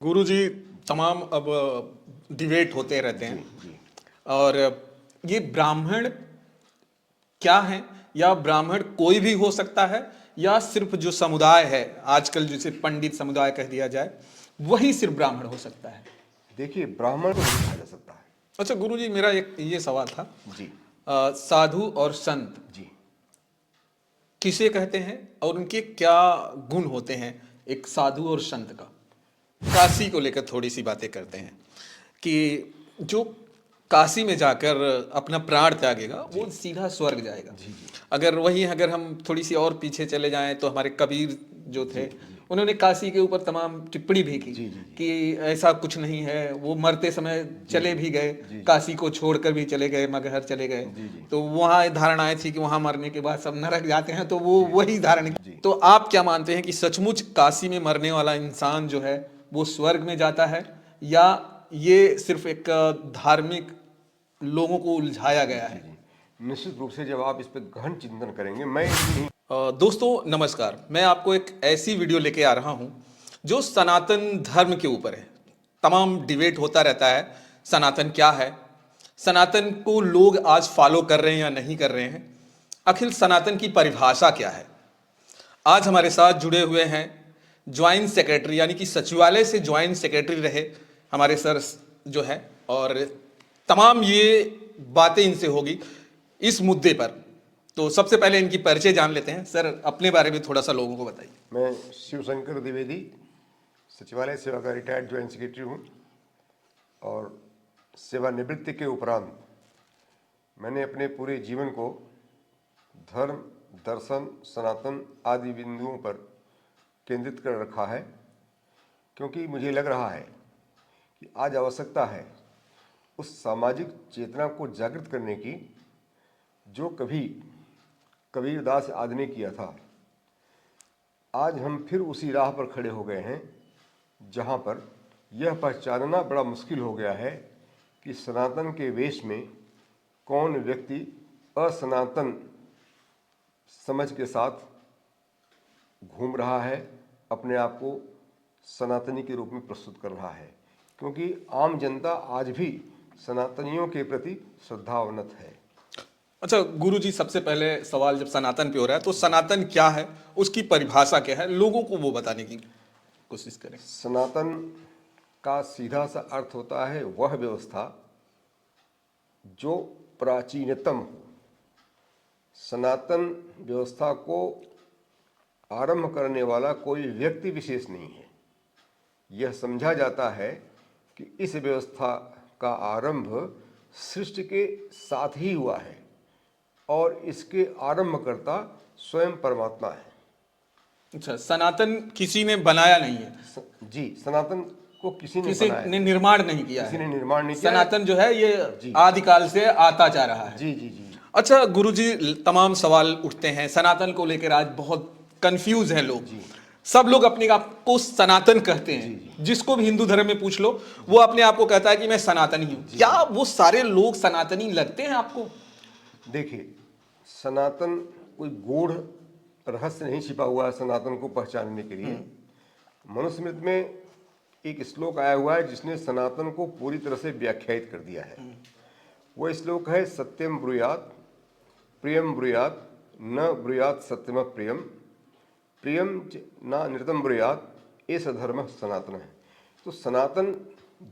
गुरुजी, तमाम अब डिबेट होते रहते हैं। जी। और ये ब्राह्मण क्या है, या ब्राह्मण कोई भी हो सकता है, या सिर्फ जो समुदाय है आजकल जिसे पंडित समुदाय कह दिया जाए वही सिर्फ ब्राह्मण हो सकता है? देखिए, ब्राह्मण को नहीं कहा जा सकता है। अच्छा गुरुजी, मेरा एक ये सवाल था। जी। साधु और संत जी। किसे कहते हैं और उनके क्या गुण होते हैं? एक साधु और संत का, काशी को लेकर थोड़ी सी बातें करते हैं कि जो काशी में जाकर अपना प्राण त्यागेगा वो सीधा स्वर्ग जाएगा। जी। जी। अगर हम थोड़ी सी और पीछे चले जाएं तो हमारे कबीर जो थे, जी। उन्होंने काशी के ऊपर तमाम टिप्पणी भी की जी। जी। जी। कि ऐसा कुछ नहीं है। वो मरते समय चले भी गए, जी। काशी को छोड़कर भी चले गए, मगहर चले गए। जी। जी। तो वहाँ धारणाएं थी कि वहाँ मरने के बाद सब नरक जाते हैं, तो वो वही धारणा। जी। तो आप क्या मानते हैं कि सचमुच काशी में मरने वाला इंसान जो है वो स्वर्ग में जाता है, या ये सिर्फ एक धार्मिक लोगों को उलझाया गया जी। है? जी। निश्चित रूप से जब आप इस पर गहन चिंतन करेंगे, मैं नहीं। दोस्तों नमस्कार, मैं आपको एक ऐसी वीडियो लेके आ रहा हूं जो सनातन धर्म के ऊपर है। तमाम डिबेट होता रहता है, सनातन क्या है, सनातन को लोग आज फॉलो कर रहे हैं या नहीं कर रहे हैं, आखिर सनातन की परिभाषा क्या है। आज हमारे साथ जुड़े हुए हैं ज्वाइंट सेक्रेटरी, यानी कि सचिवालय से ज्वाइंट सेक्रेटरी रहे हमारे सर जो है, और तमाम ये बातें इनसे होगी इस मुद्दे पर। तो सबसे पहले इनकी परिचय जान लेते हैं। सर, अपने बारे में थोड़ा सा लोगों को बताइए। मैं शिवशंकर द्विवेदी, सचिवालय सेवा का रिटायर्ड ज्वाइंट सेक्रेटरी हूँ। और सेवानिवृत्ति के उपरांत मैंने अपने पूरे जीवन को धर्म, दर्शन, सनातन आदि बिंदुओं पर केंद्रित कर रखा है, क्योंकि मुझे लग रहा है कि आज आवश्यकता है उस सामाजिक चेतना को जागृत करने की जो कभी कबीरदास आदि ने किया था। आज हम फिर उसी राह पर खड़े हो गए हैं जहाँ पर यह पहचानना बड़ा मुश्किल हो गया है कि सनातन के वेश में कौन व्यक्ति असनातन समझ के साथ घूम रहा है, अपने आप को सनातनी के रूप में प्रस्तुत कर रहा है, क्योंकि आम जनता आज भी सनातनियों के प्रति श्रद्धावनत है। अच्छा गुरुजी, सबसे पहले सवाल जब सनातन पे हो रहा है तो सनातन क्या है, उसकी परिभाषा क्या है, लोगों को वो बताने की कोशिश करें। सनातन का सीधा सा अर्थ होता है वह व्यवस्था जो प्राचीनतम हो। सनातन व्यवस्था को आरंभ करने वाला कोई व्यक्ति विशेष नहीं है। यह समझा जाता है कि इस व्यवस्था का आरंभ सृष्टि के साथ ही हुआ है और इसके आरंभकर्ता स्वयं परमात्मा है। अच्छा, सनातन किसी ने बनाया नहीं है? जी, सनातन को किसी ने निर्माण नहीं किया किसी है। ने निर्माण नहीं किया। सनातन जो है ये आदिकाल से आता जा रहा है। जी। जी। जी। अच्छा गुरुजी, तमाम सवाल उठते हैं सनातन को लेकर। आज बहुत कंफ्यूज हैं लोग। सब लोग अपने आप को सनातन कहते हैं। जिसको भी हिंदू धर्म में पूछ लो वो अपने आप को कहता है कि मैं सनातनी हूं। क्या वो सारे लोग सनातनी लगते हैं आपको? देखिए, सनातन कोई गूढ़ रहस्य नहीं छिपा हुआ है सनातन को पहचानने के लिए। मनुस्मृति में एक श्लोक आया हुआ है जिसने सनातन को पूरी तरह से व्याख्यायित कर दिया है। वो श्लोक है, सत्यम ब्रूयात प्रियम ब्रूयात न ब्रूयात सत्यम प्रियम प्रियम न नृतम ब्रूयात, ऐसा धर्म सनातन है। तो सनातन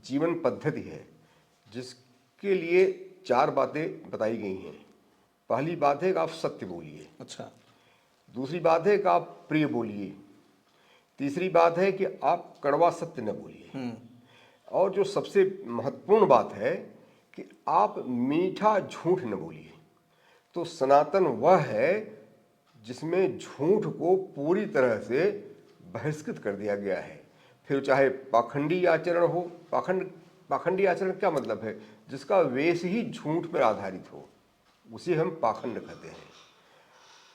जीवन पद्धति है जिसके लिए 4 बातें बताई गई हैं। पहली बात है कि आप सत्य बोलिए। अच्छा। दूसरी बात है कि आप प्रिय बोलिए। तीसरी बात है कि आप कड़वा सत्य न बोलिए। और जो सबसे महत्वपूर्ण बात है कि आप मीठा झूठ न बोलिए। तो सनातन वह है जिसमें झूठ को पूरी तरह से बहिष्कृत कर दिया गया है। फिर चाहे पाखंडी आचरण हो। पाखंडी आचरण क्या मतलब है? जिसका वेश ही झूठ पर आधारित हो, उसे हम पाखंड कहते हैं।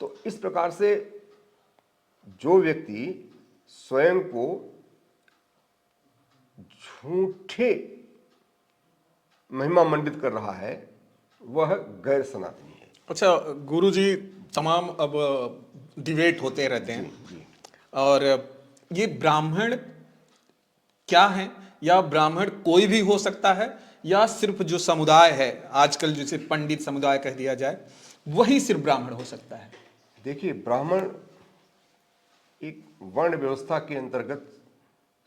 तो इस प्रकार से जो व्यक्ति स्वयं को झूठे महिमा मंडित कर रहा है वह गैर सनातनी है। अच्छा गुरुजी, तमाम अब डिबेट होते रहते हैं। जी। और ये ब्राह्मण क्या हैं, या ब्राह्मण कोई भी हो सकता है, या सिर्फ जो समुदाय है आजकल जिसे पंडित समुदाय कह दिया जाए वही सिर्फ ब्राह्मण हो सकता है? देखिए, ब्राह्मण एक वर्ण व्यवस्था के अंतर्गत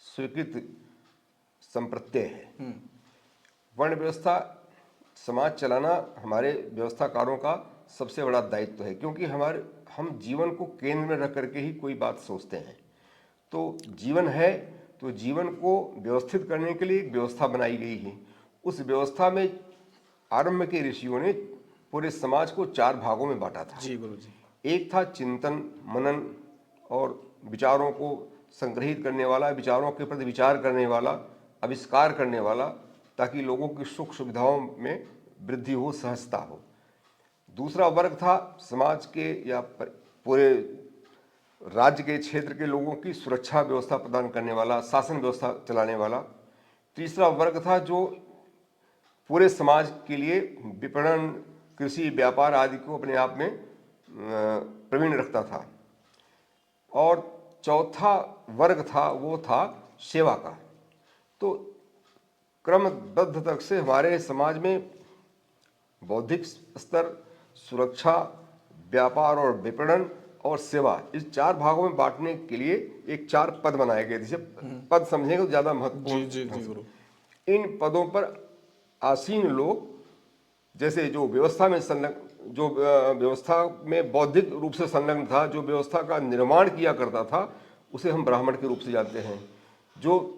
स्वीकृत संप्रत्यय है। वर्ण व्यवस्था समाज चलाना हमारे व्यवस्थाकारों का सबसे बड़ा दायित्व है, क्योंकि हम जीवन को केंद्र में रख करके ही कोई बात सोचते हैं। तो जीवन है, तो जीवन को व्यवस्थित करने के लिए एक व्यवस्था बनाई गई है। उस व्यवस्था में आरंभ के ऋषियों ने पूरे समाज को 4 भागों में बांटा था। जी गुरु जी। एक था चिंतन मनन और विचारों को संग्रहित करने वाला, विचारों के प्रति विचार करने वाला, आविष्कार करने वाला, ताकि लोगों की सुख सुविधाओं में वृद्धि हो, सहजता हो। दूसरा वर्ग था समाज के या पूरे राज्य के क्षेत्र के लोगों की सुरक्षा व्यवस्था प्रदान करने वाला, शासन व्यवस्था चलाने वाला। तीसरा वर्ग था जो पूरे समाज के लिए विपणन, कृषि, व्यापार आदि को अपने आप में प्रवीण रखता था। और चौथा वर्ग था, वो था सेवा का। तो क्रमबद्ध तक से हमारे समाज में बौद्धिक स्तर, सुरक्षा, व्यापार और विपणन और सेवा, इस 4 भागों में बांटने के लिए एक 4 पद बनाए गए। जिसे पद समझेंगे तो ज्यादा महत्वपूर्ण। जी जी जी गुरु। इन पदों पर आसीन लोग, जैसे जो व्यवस्था में संलग्न, जो व्यवस्था में बौद्धिक रूप से संलग्न था, जो व्यवस्था का निर्माण किया करता था, उसे हम ब्राह्मण के रूप से जानते हैं। जो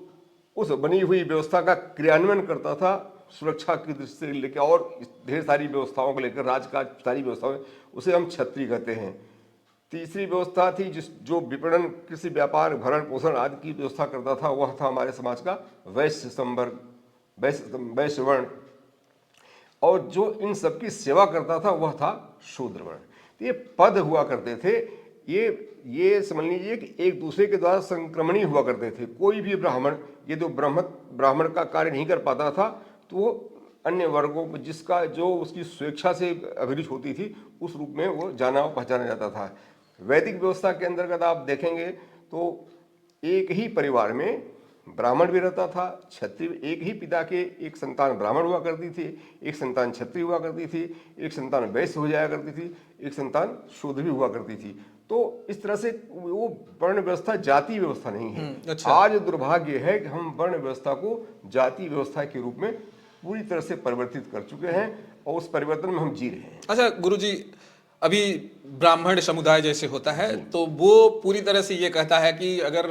उस बनी हुई व्यवस्था का क्रियान्वयन करता था, सुरक्षा की दृष्टि से लेकर और ढेर सारी व्यवस्थाओं को लेकर, राज्य का सारी व्यवस्थाओं, उसे हम क्षत्रिय कहते हैं। तीसरी व्यवस्था थी जो विपणन, कृषि, व्यापार, भरण पोषण आदि की व्यवस्था करता था, वह था हमारे समाज का वैश्य संवर्ग, वैश्य वर्ण। और जो इन सबकी सेवा करता था वह था शूद्र वर्ण। तो ये पद हुआ करते थे। ये समझ लीजिए कि एक दूसरे के द्वारा संक्रमणीय हुआ करते थे। कोई भी ब्राह्मण ये तो ब्राह्मण का कार्य नहीं कर पाता था, तो वो अन्य वर्गों में, जिसका जो उसकी स्वेच्छा से अभिरुचि होती थी, उस रूप में वो जाना और पहचाना जाता था। वैदिक व्यवस्था के अंतर्गत आप देखेंगे तो एक ही परिवार में ब्राह्मण भी रहता था, क्षत्रिय, एक ही पिता के एक संतान ब्राह्मण हुआ करती थी, एक संतान क्षत्रिय हुआ करती थी, एक संतान वैश्य हो जाया करती थी, एक संतान शूद्र भी हुआ करती थी। तो इस तरह से वो वर्ण व्यवस्था जाति व्यवस्था नहीं है। अच्छा। आज दुर्भाग्य है कि हम वर्ण व्यवस्था को जाति व्यवस्था के रूप में पूरी तरह से परिवर्तित कर चुके हैं और उस परिवर्तन में हम जी रहे हैं। अच्छा गुरुजी, अभी ब्राह्मण समुदाय जैसे होता है तो वो पूरी तरह से ये कहता है कि अगर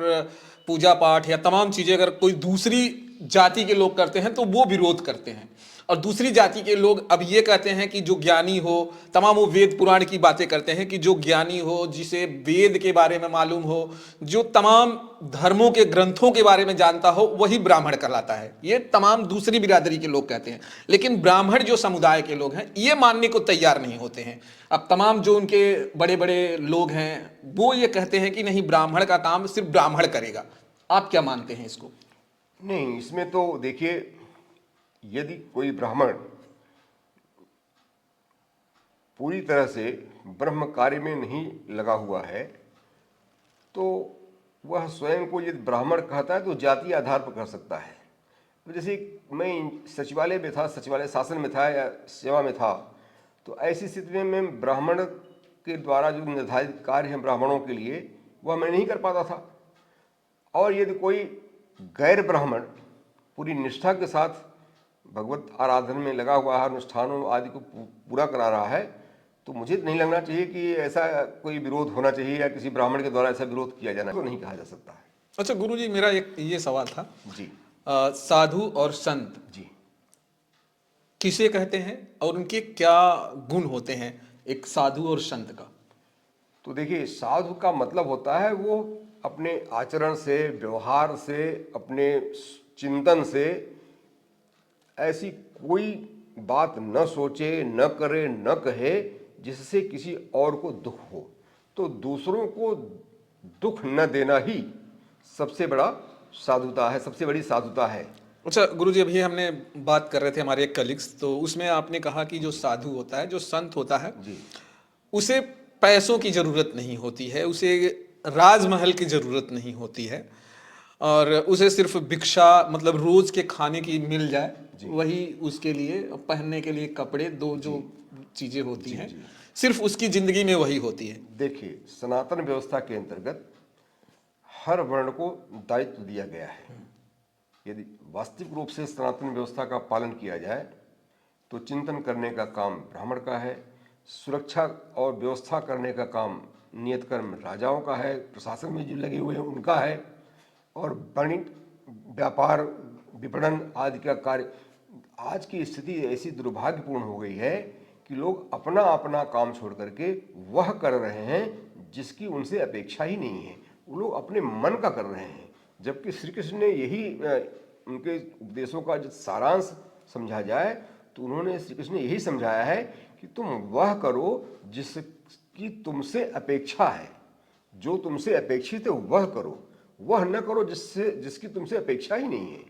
पूजा पाठ या तमाम चीजें अगर कोई दूसरी जाति के लोग करते हैं तो वो विरोध करते हैं, और दूसरी जाति के लोग अब ये कहते हैं कि जो ज्ञानी हो, तमाम वो वेद पुराण की बातें करते हैं कि जो ज्ञानी हो, जिसे वेद के बारे में मालूम हो, जो तमाम धर्मों के ग्रंथों के बारे में जानता हो, वही ब्राह्मण कहलाता है। ये तमाम दूसरी बिरादरी के लोग कहते हैं। लेकिन ब्राह्मण जो समुदाय के लोग हैं ये मानने को तैयार नहीं होते हैं। अब तमाम जो उनके बड़े बड़े लोग हैं वो ये कहते हैं कि नहीं, ब्राह्मण का काम सिर्फ ब्राह्मण करेगा। आप क्या मानते हैं इसको? नहीं, इसमें तो देखिए, यदि कोई ब्राह्मण पूरी तरह से ब्रह्म कार्य में नहीं लगा हुआ है तो वह स्वयं को यदि ब्राह्मण कहता है तो जातीय आधार पर कर सकता है। तो जैसे मैं सचिवालय में था, सचिवालय शासन में था या सेवा में था, तो ऐसी स्थिति में मैं ब्राह्मण के द्वारा जो निर्धारित कार्य हैं ब्राह्मणों के लिए, वह मैं नहीं कर पाता था। और यदि कोई गैर ब्राह्मण पूरी निष्ठा के साथ भगवत आराधन में लगा हुआ है, अनुष्ठानों आदि को पूरा करा रहा है, तो मुझे नहीं लगना चाहिए कि ऐसा कोई विरोध होना चाहिए या किसी ब्राह्मण के द्वारा ऐसा विरोध किया जाना, तो नहीं कहा जा सकता है। अच्छा गुरुजी, मेरा एक ये सवाल था जी। साधु और संत जी किसे कहते हैं और उनके क्या गुण होते हैं, एक साधु और संत का? तो देखिए, साधु का मतलब होता है वो अपने आचरण से, व्यवहार से, अपने चिंतन से ऐसी कोई बात न सोचे, न करे, न कहे जिससे किसी और को दुख हो। तो दूसरों को दुख न देना ही सबसे बड़ा साधुता है, सबसे बड़ी साधुता है। अच्छा गुरुजी, अभी हमने बात कर रहे थे हमारे एक कलीग्स, तो उसमें आपने कहा कि जो साधु होता है, जो संत होता है, जी। उसे पैसों की जरूरत नहीं होती है, उसे राजमहल की जरूरत नहीं होती है, और उसे सिर्फ भिक्षा मतलब रोज के खाने की मिल जाए, वही उसके लिए पहनने के लिए कपड़े, दो जो चीजें होती हैं सिर्फ उसकी जिंदगी में वही होती है। देखिए, सनातन व्यवस्था के अंतर्गत हर वर्ण को दायित्व दिया गया है। यदि वास्तविक रूप से सनातन व्यवस्था का पालन किया जाए तो चिंतन करने का काम ब्राह्मण का है, सुरक्षा और व्यवस्था करने का काम नियत कर्म राजाओं का है, प्रशासन में जो लगे हुए हैं उनका है, और वाणिज्य, व्यापार, विपणन आदि का कार्य। आज की स्थिति ऐसी दुर्भाग्यपूर्ण हो गई है कि लोग अपना अपना काम छोड़ करके वह कर रहे हैं जिसकी उनसे अपेक्षा ही नहीं है। वो लोग अपने मन का कर रहे हैं, जबकि श्री कृष्ण ने यही उनके उपदेशों का जो सारांश समझा जाए तो उन्होंने, श्री कृष्ण ने यही समझाया है कि तुम वह करो जिसकी तुमसे अपेक्षा है, जो तुमसे अपेक्षित है वह करो, वह न करो जिसकी तुमसे अपेक्षा ही नहीं है।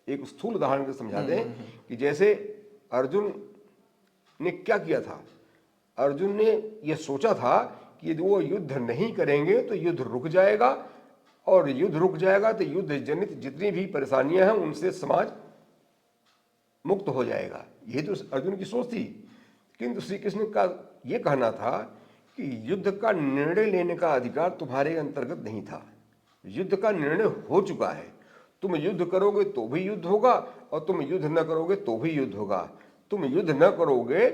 एक स्थूल उदाहरण से समझा दें कि जैसे अर्जुन ने क्या किया था। अर्जुन ने यह सोचा था कि यदि वो युद्ध नहीं करेंगे तो युद्ध रुक जाएगा, और युद्ध रुक जाएगा तो युद्ध जनित जितनी भी परेशानियां हैं उनसे समाज मुक्त हो जाएगा। यही तो अर्जुन की सोच थी। किंतु श्री कृष्ण का यह कहना था कि युद्ध का निर्णय लेने का अधिकार तुम्हारे अंतर्गत नहीं था। युद्ध का निर्णय हो चुका है। तुम युद्ध करोगे तो भी युद्ध होगा, और तुम युद्ध न करोगे तो भी युद्ध होगा। तुम युद्ध न करोगे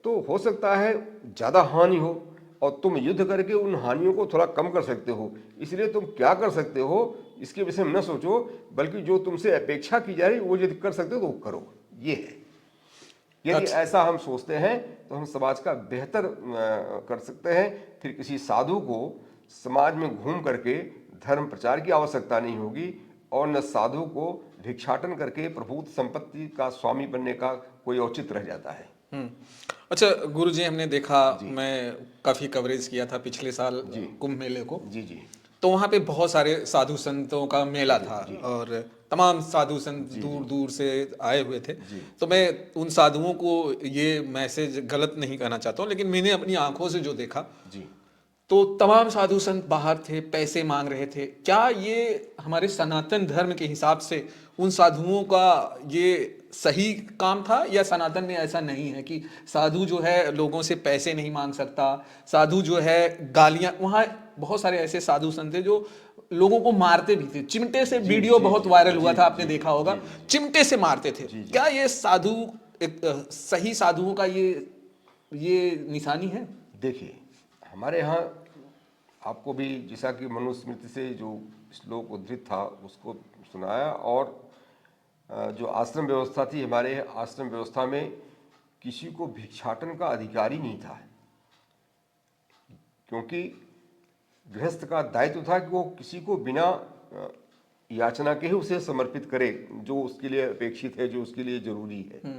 तो हो सकता है ज्यादा हानि हो, और तुम युद्ध करके उन हानियों को थोड़ा कम कर सकते हो। इसलिए तुम क्या कर सकते हो इसके विषय में न सोचो, बल्कि जो तुमसे अपेक्षा की जा रही वो यदि कर सकते हो तो वो करो। ये है। यदि ऐसा हम सोचते हैं तो हम समाज का बेहतर कर सकते हैं। फिर किसी साधु को समाज में घूम करके धर्म प्रचार की आवश्यकता नहीं होगी, और न साधु को भिक्षाटन करके प्रभुत संपत्ति का स्वामी बनने का कोई औचित्य रह जाता है। अच्छा गुरुजी, हमने देखा, मैं काफी कवरेज किया था पिछले साल कुंभ मेले को। जी जी। तो वहाँ पे बहुत सारे साधु संतों का मेला था, और तमाम साधु संत दूर दूर से आए हुए थे। तो मैं उन साधुओं को ये मैसेज गलत नहीं कहना चाहता हूँ, लेकिन मैंने अपनी आंखों से जो देखा जी तो तमाम साधु संत बाहर थे, पैसे मांग रहे थे। क्या ये हमारे सनातन धर्म के हिसाब से उन साधुओं का ये सही काम था, या सनातन में ऐसा नहीं है कि साधु जो है लोगों से पैसे नहीं मांग सकता, साधु जो है गालियां, वहाँ बहुत सारे ऐसे साधु संत थे जो लोगों को मारते भी थे, चिमटे से। वीडियो बहुत वायरल हुआ था, आपने देखा होगा, चिमटे से मारते थे। क्या ये साधु एक सही साधुओं का ये निशानी है? देखिए, हमारे यहाँ आपको भी जैसा कि मनुस्मृति से जो श्लोक उद्धृत था उसको सुनाया, और जो आश्रम व्यवस्था थी, हमारे आश्रम व्यवस्था में किसी को भिक्षाटन का अधिकार ही नहीं था, क्योंकि गृहस्थ का दायित्व था कि वो किसी को बिना याचना के ही उसे समर्पित करे जो उसके लिए अपेक्षित है, जो उसके लिए जरूरी है।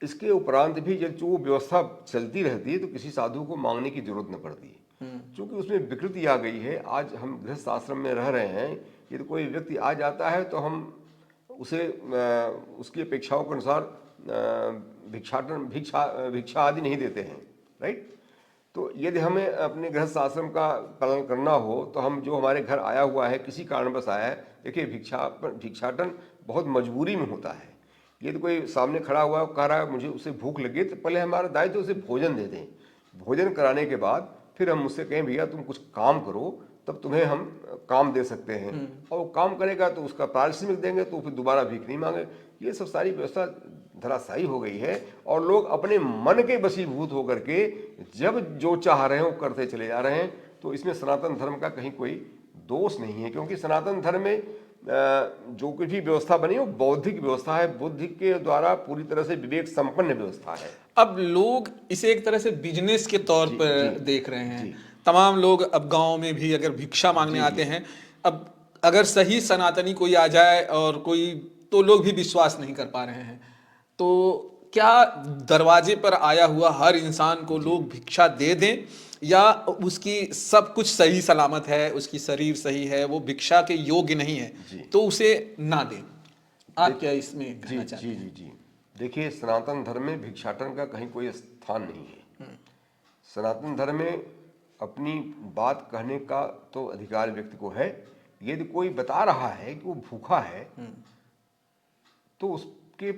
इसके उपरांत भी जब जो व्यवस्था चलती रहती है तो किसी साधु को मांगने की जरूरत न पड़ती। क्योंकि उसमें विकृति आ गई है। आज हम गृहस्थ आश्रम में रह रहे हैं, यदि कोई व्यक्ति आ जाता है तो हम उसे उसकी अपेक्षाओं के अनुसार भिक्षा आदि नहीं देते हैं, राइट। तो यदि हमें अपने गृहस्थ आश्रम का पालन करना हो तो हम, जो हमारे घर आया हुआ है, किसी कारणवश आया है, देखिए भिक्षाटन बहुत मजबूरी में होता है। यदि कोई सामने खड़ा हुआ कह रहा है मुझे उसे भूख लगी, तो पहले हमारा दायित्व उसे भोजन दे दें। भोजन कराने के बाद फिर हम उससे कहें भैया तुम कुछ काम करो, तब तुम्हें हम काम दे सकते हैं। और वो काम करेगा तो उसका पारिश्रमिक देंगे, तो फिर दोबारा भीख नहीं मांगे। ये सब सारी व्यवस्था धराशायी हो गई है, और लोग अपने मन के वशीभूत होकर के जब जो चाह रहे हैं वो करते चले जा रहे हैं। तो इसमें सनातन धर्म का कहीं कोई दोष नहीं है, क्योंकि सनातन धर्म में जो कुछ भी व्यवस्था बनी वो बौद्धिक व्यवस्था है, बुद्धि के द्वारा पूरी तरह से विवेक संपन्न व्यवस्था है। अब लोग इसे एक तरह से बिजनेस के तौर पर देख रहे हैं। तमाम लोग अब गांव में भी अगर भिक्षा मांगने आते हैं, अब अगर सही सनातनी कोई आ जाए और कोई, तो लोग भी विश्वास नहीं कर पा रहे हैं। तो क्या दरवाजे पर आया हुआ हर इंसान को लोग भिक्षा दे दें, या उसकी सब कुछ सही सलामत है, उसकी शरीर सही है, वो भिक्षा के योग्य नहीं है, तो उसे ना दें? आप क्या इसमें कहना चाहते हैं? जी। देखिए, सनातन धर्म में भिक्षाटन का कहीं कोई स्थान नहीं है। सनातन धर्म में अपनी बात कहने का तो अधिकार व्यक्ति को है, यदि कोई बता रहा है कि वो भूखा है तो उसके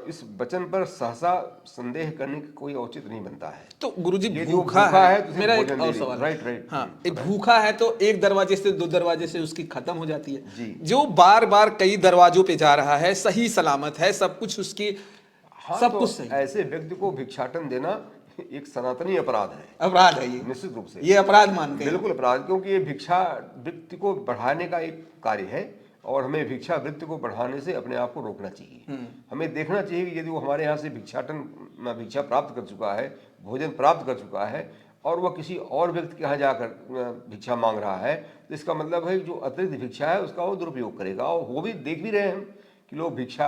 इस वचन पर सहसा संदेह करने की कोई औचित्य नहीं बनता है। तो गुरुजी यदि वो भूखा भूखा है, तो उसे मेरा एक भोजन और दे सवाल है। राइट राइट हाँ, एक भूखा है तो एक दरवाजे से दो दरवाजे से उसकी खत्म हो जाती है। जी। जो बार बार कई दरवाजों पे जा रहा है, सही सलामत है, सब कुछ उसकी, हाँ, सब तो कुछ सही, ऐसे व्यक्ति को भिक्षाटन देना एक सनातनी अपराध है, अपराध है ये, निश्चित रूप से ये अपराध मानते हैं। बिल्कुल अपराध, क्योंकि ये भिक्षा वृत्ति को बढ़ाने का एक कार्य है और हमें भिक्षा वृत्ति को बढ़ाने से अपने आप को रोकना चाहिए। हमें देखना चाहिए कि यदि वो हमारे यहाँ से भिक्षा प्राप्त कर चुका है, भोजन प्राप्त कर चुका है और वह किसी और व्यक्ति के यहाँ जाकर भिक्षा मांग रहा है, तो इसका मतलब है कि जो अतिरिक्त भिक्षा है उसका वो दुरुपयोग करेगा। और वो भी देख भी रहे हैं हम कि लोग भिक्षा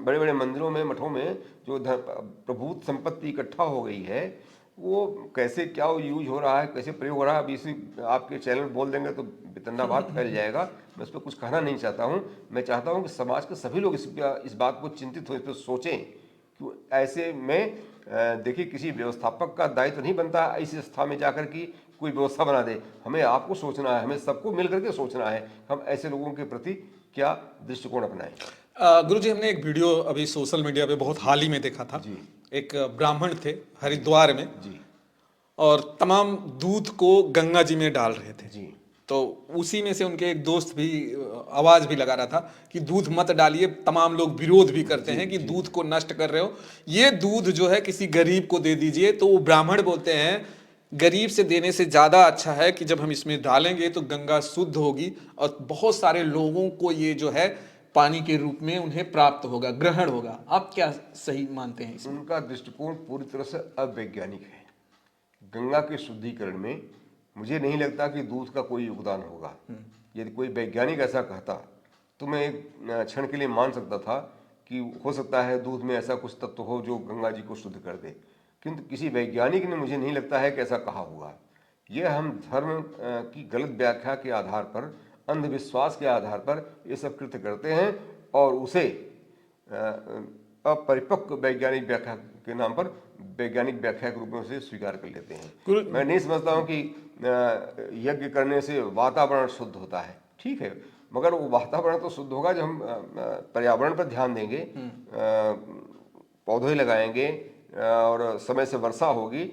बड़े बड़े मंदिरों में, मठों में जो प्रभुत संपत्ति इकट्ठा हो गई है, वो कैसे क्या वो यूज हो रहा है, कैसे प्रयोग हो रहा है, अभी इसी आपके चैनल बोल देंगे तो बितंडाबाद फैल जाएगा। मैं उस पर कुछ कहना नहीं चाहता हूँ। मैं चाहता हूँ कि समाज के सभी लोग इस बात को चिंतित हो, इस पर सोचें कि ऐसे में देखिए किसी व्यवस्थापक का दायित्व नहीं बनता ऐसी संस्था में जाकर कि कोई व्यवस्था बना दे। हमें आपको सोचना है, हमें सबको मिल करके सोचना है हम ऐसे लोगों के प्रति क्या दृष्टिकोण अपनाएं। गुरुजी, हमने एक वीडियो अभी सोशल मीडिया पे बहुत हाल ही में देखा था। जी। एक ब्राह्मण थे हरिद्वार में जी और तमाम दूध को गंगा जी में डाल रहे थे। जी तो उसी में से उनके एक दोस्त भी आवाज भी लगा रहा था कि दूध मत डालिए। तमाम लोग विरोध भी करते हैं कि दूध को नष्ट कर रहे हो, ये दूध जो है किसी गरीब को दे दीजिए। तो वो ब्राह्मण बोलते हैं गरीब से देने से ज्यादा अच्छा है कि जब हम इसमें डालेंगे तो गंगा शुद्ध होगी और बहुत सारे लोगों को ये जो है पानी के रूप में उन्हें प्राप्त होगा, ग्रहण होगा। आप क्या सही मानते हैं इसमें? उनका दृष्टिकोण पूरी तरह से अवैज्ञानिक है। गंगा के शुद्धिकरण में मुझे नहीं लगता कि दूध का कोई योगदान होगा। यदि कोई वैज्ञानिक ऐसा कहता तो मैं एक क्षण के लिए मान सकता था कि हो सकता है दूध में ऐसा कुछ तत्व हो जो गंगा जी को शुद्ध कर दे, किंतु किसी वैज्ञानिक ने मुझे नहीं लगता है कि ऐसा कहा होगा। यह हम धर्म की गलत व्याख्या के आधार पर, अंधविश्वास के आधार पर ये सब कृत्य करते हैं और उसे अपरिपक्व वैज्ञानिक व्याख्या के नाम पर वैज्ञानिक व्याख्या के रूप में उसे स्वीकार कर लेते हैं। मैं नहीं समझता हूँ कि यज्ञ करने से वातावरण शुद्ध होता है, ठीक है, मगर वो वातावरण तो शुद्ध होगा जब हम पर्यावरण पर ध्यान देंगे, पौधे लगाएंगे और समय से वर्षा होगी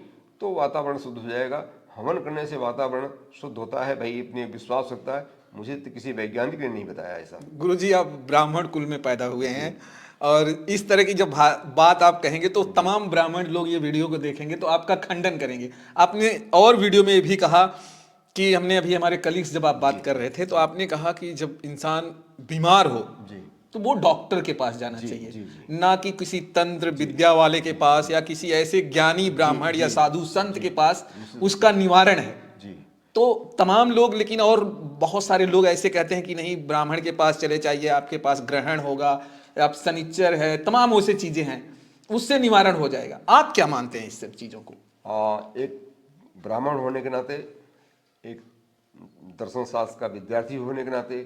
तो वातावरण शुद्ध हो जाएगा। हवन करने से वातावरण शुद्ध होता है, भाई इतनी विश्वास रखता है। मुझे तो किसी वैज्ञानिक ने नहीं बताया ऐसा। गुरुजी, आप ब्राह्मण कुल में पैदा हुए हैं और इस तरह की जब बात आप कहेंगे तो तमाम ब्राह्मण लोग ये वीडियो को देखेंगे तो आपका खंडन करेंगे। आपने और वीडियो में भी कहा कि हमने अभी हमारे कलीग्स जब आप बात कर रहे थे तो आपने कहा कि जब इंसान बीमार हो तो वो डॉक्टर के पास जाना चाहिए, ना कि किसी तंत्र विद्या वाले के पास या किसी ऐसे ज्ञानी ब्राह्मण या साधु संत के पास उसका निवारण है। तो तमाम लोग, लेकिन और बहुत सारे लोग ऐसे कहते हैं कि नहीं, ब्राह्मण के पास चले जाइए, आपके पास ग्रहण होगा, आप शनिचर है, तमाम ऐसी चीजें हैं, उससे निवारण हो जाएगा। आप क्या मानते हैं इस सब चीजों को? एक ब्राह्मण होने के नाते, एक दर्शन शास्त्र का विद्यार्थी होने के नाते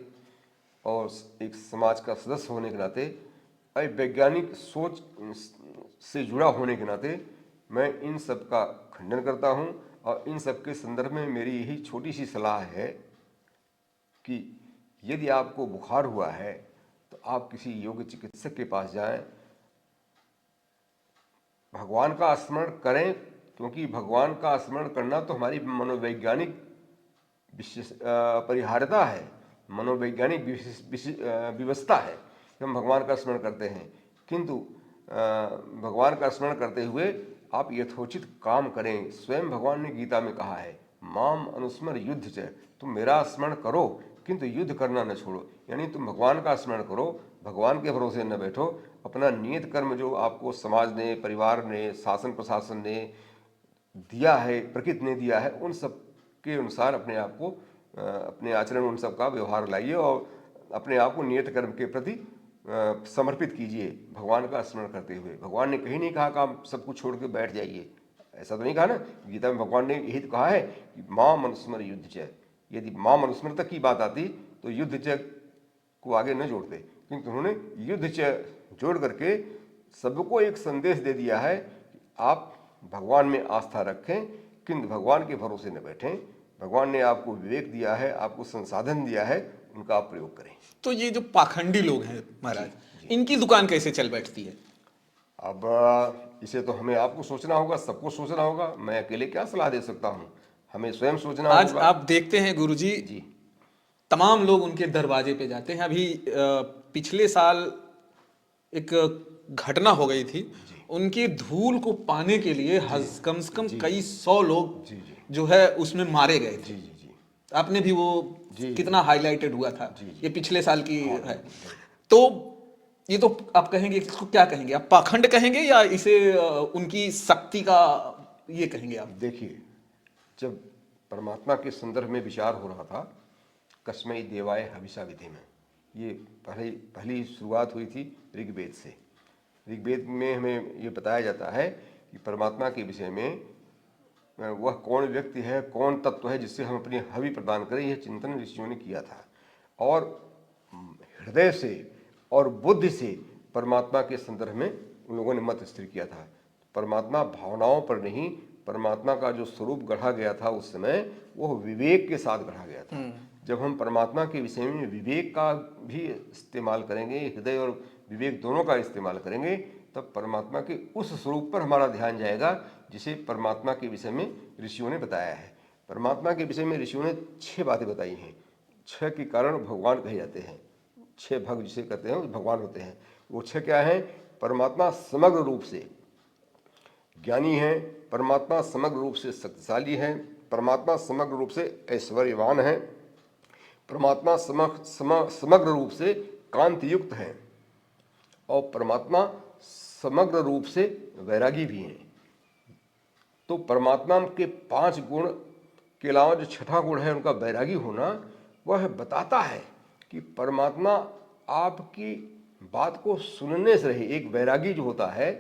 और एक समाज का सदस्य होने के नाते, वैज्ञानिक सोच से जुड़ा होने के नाते मैं इन सब का खंडन करता हूँ। और इन सब के संदर्भ में मेरी यही छोटी सी सलाह है कि यदि आपको बुखार हुआ है तो आप किसी योग्य चिकित्सक के पास जाएं, भगवान का स्मरण करें, क्योंकि भगवान का स्मरण करना तो हमारी मनोवैज्ञानिक अपरिहार्यता है, मनोवैज्ञानिक विवशता है कि हम भगवान का स्मरण करते हैं। किंतु भगवान का स्मरण करते हुए आप यथोचित काम करें। स्वयं भगवान ने गीता में कहा है, माम अनुस्मर युद्ध च, तुम मेरा स्मरण करो किंतु युद्ध करना न छोड़ो। यानी तुम भगवान का स्मरण करो, भगवान के भरोसे न बैठो। अपना नियत कर्म जो आपको समाज ने, परिवार ने, शासन प्रशासन ने दिया है, प्रकृति ने दिया है, उन सब के अनुसार अपने आप को, अपने आचरण, उन सब का व्यवहार लाइए और अपने आप को नियत कर्म के प्रति समर्पित कीजिए, भगवान का स्मरण करते हुए। भगवान ने कहीं नहीं कहा कि आप सब कुछ छोड़ के बैठ जाइए, ऐसा तो नहीं कहा ना। गीता में भगवान ने यही तो कहा है कि मां मनुस्मर युद्ध च। यदि मां मनुस्मर तक की बात आती तो युद्ध च को आगे न जोड़ते, क्योंकि उन्होंने युद्ध च जोड़ करके सबको एक संदेश दे दिया है कि आप भगवान में आस्था रखें किंतु भगवान के भरोसे न बैठें। भगवान ने आपको विवेक दिया है, आपको संसाधन दिया है, उनका आप प्रयोग करें। तो ये जो पाखंडी लोग हैं महाराज, इनकी दुकान कैसे चल बैठती है? अब इसे तो हमें आपको सोचना होगा, सबको सोचना होगा। मैं अकेले क्या सलाह दे सकता हूँ, हमें स्वयं सोचना आज होगा। आप देखते हैं गुरुजी, जी तमाम लोग उनके दरवाजे पे जाते हैं। अभी पिछले साल एक घटना हो गई थी, उनकी धूल को पाने के लिए कम से कम कई सौ लोग जी जी जो है उसमें मारे गए थे। जी जी जी आपने भी वो जी कितना हाईलाइटेड हुआ था, जी, जी। ये पिछले साल की है। तो ये तो आप कहेंगे, इसको क्या कहेंगे आप, पाखंड कहेंगे या इसे उनकी शक्ति का ये कहेंगे आप? देखिए, जब परमात्मा के संदर्भ में विचार हो रहा था, कस्मै देवाय हविषा विधि में, ये पहली शुरुआत हुई थी ऋग्वेद से। ऋग्वेद में हमें ये बताया जाता है कि परमात्मा के विषय में वह कौन व्यक्ति है, कौन तत्व है जिससे हम अपनी हवि प्रदान करें, यह चिंतन ऋषियों ने किया था। और हृदय से और बुद्धि से परमात्मा के संदर्भ में उन लोगों ने मत स्थिर किया था। परमात्मा भावनाओं पर नहीं, परमात्मा का जो स्वरूप गढ़ा गया था उस समय, वह विवेक के साथ गढ़ा गया था। जब हम परमात्मा के विषय में विवेक का भी इस्तेमाल करेंगे, हृदय और विवेक दोनों का इस्तेमाल करेंगे, तब परमात्मा के उस स्वरूप पर हमारा ध्यान जाएगा जिसे परमात्मा के विषय में ऋषियों ने बताया है। परमात्मा के विषय में ऋषियों ने 6 बातें बताई हैं। 6 के कारण भगवान कहे जाते हैं। 6 भग जिसे कहते हैं वो भगवान होते हैं। वो 6 क्या हैं? परमात्मा समग्र रूप से ज्ञानी है, परमात्मा समग्र रूप से शक्तिशाली है, परमात्मा समग्र रूप से ऐश्वर्यवान है, परमात्मा समग्र रूप से कांति युक्त है, और परमात्मा समग्र रूप से वैरागी भी हैं। तो परमात्मा के 5 गुण के अलावा जो छठा गुण है उनका वैरागी होना, वह बताता है कि परमात्मा आपकी बात को सुनने से रहे। एक वैरागी जो होता है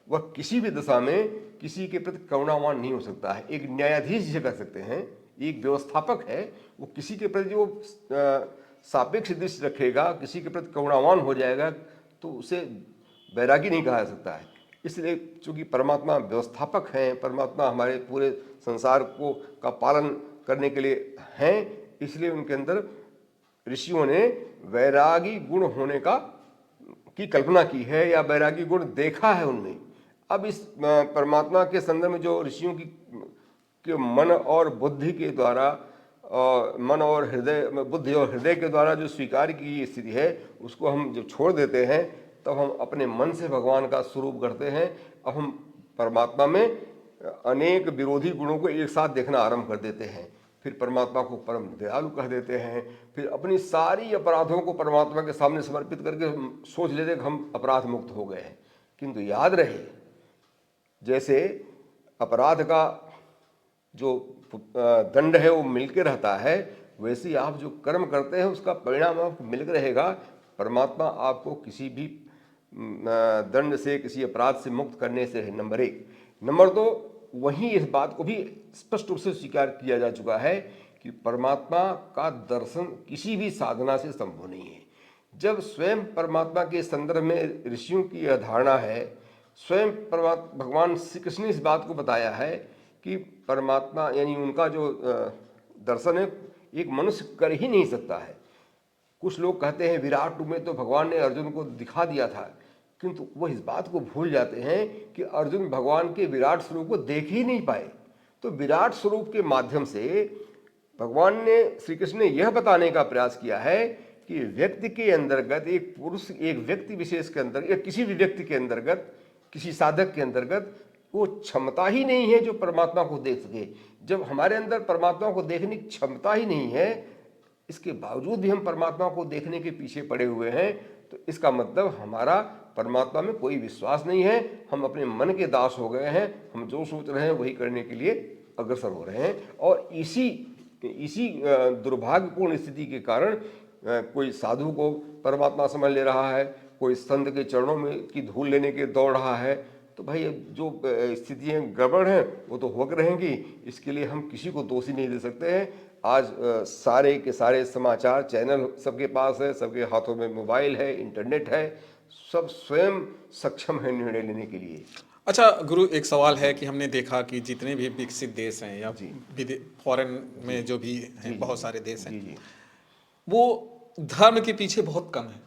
वह किसी भी दशा में किसी के प्रति करुणावान नहीं हो सकता है। एक न्यायाधीश जिसे कह सकते हैं, एक व्यवस्थापक है, वो किसी के प्रति जो सापेक्ष दृष्टि रखेगा, किसी के प्रति करुणावान हो जाएगा, तो उसे वैरागी नहीं कहा जा सकता है। इसलिए चूंकि परमात्मा व्यवस्थापक हैं, परमात्मा हमारे पूरे संसार को का पालन करने के लिए हैं, इसलिए उनके अंदर ऋषियों ने वैरागी गुण होने की कल्पना की है, या वैरागी गुण देखा है उनमें। अब इस परमात्मा के संदर्भ में जो ऋषियों के मन और बुद्धि के द्वारा, मन और हृदय, बुद्धि और हृदय के द्वारा जो स्वीकार की स्थिति है, उसको हम जब छोड़ देते हैं, तब हम अपने मन से भगवान का स्वरूप गढ़ते हैं। अब हम परमात्मा में अनेक विरोधी गुणों को एक साथ देखना आरंभ कर देते हैं। फिर परमात्मा को परम दयालु कह देते हैं। फिर अपनी सारी अपराधों को परमात्मा के सामने समर्पित करके हम सोच लेते हैं कि हम अपराध मुक्त हो गए हैं। किंतु याद रहे, जैसे अपराध का जो दंड है वो मिलके रहता है, वैसे ही आप जो कर्म करते हैं उसका परिणाम आपको मिलकर रहेगा। परमात्मा आपको किसी भी दंड से, किसी अपराध से मुक्त करने से है, नंबर 1। नंबर 2, वहीं इस बात को भी स्पष्ट रूप से स्वीकार किया जा चुका है कि परमात्मा का दर्शन किसी भी साधना से संभव नहीं है। जब स्वयं परमात्मा के संदर्भ में ऋषियों की यह धारणा है, स्वयं भगवान श्री कृष्ण ने इस बात को बताया है कि परमात्मा यानी उनका जो दर्शन है एक मनुष्य कर ही नहीं सकता है। कुछ लोग कहते हैं विराट रूप में तो भगवान ने अर्जुन को दिखा दिया था, किंतु वह इस बात को भूल जाते हैं कि अर्जुन भगवान के विराट स्वरूप को देख ही नहीं पाए। तो विराट स्वरूप के माध्यम से भगवान ने, श्री कृष्ण ने यह बताने का प्रयास किया है कि व्यक्ति के अंतर्गत, एक पुरुष, एक व्यक्ति विशेष के अंदर, या किसी भी व्यक्ति के अंतर्गत, किसी साधक के अंतर्गत वो क्षमता ही नहीं है जो परमात्मा को देख सके। जब हमारे अंदर परमात्मा को देखने की क्षमता ही नहीं है, इसके बावजूद भी हम परमात्मा को देखने के पीछे पड़े हुए हैं, तो इसका मतलब हमारा परमात्मा में कोई विश्वास नहीं है। हम अपने मन के दास हो गए हैं, हम जो सोच रहे हैं वही करने के लिए अग्रसर हो रहे हैं। और इसी दुर्भाग्यपूर्ण स्थिति के कारण कोई साधु को परमात्मा समझ ले रहा है, कोई संत के चरणों में की धूल लेने के दौड़ रहा है। तो भाई जो स्थितियाँ गड़बड़ हैं वो तो होकर रहेंगी, इसके लिए हम किसी को दोषी नहीं दे सकते हैं। आज सारे के सारे समाचार चैनल सबके पास है, सबके हाथों में मोबाइल है, इंटरनेट है, सब स्वयं सक्षम है निर्णय लेने के लिए। अच्छा गुरु, एक सवाल है कि हमने देखा कि जितने भी विकसित देश हैं या जी फॉरेन में जो भी जी हैं, जी बहुत सारे देश हैं, जी जी वो धर्म के पीछे बहुत कम है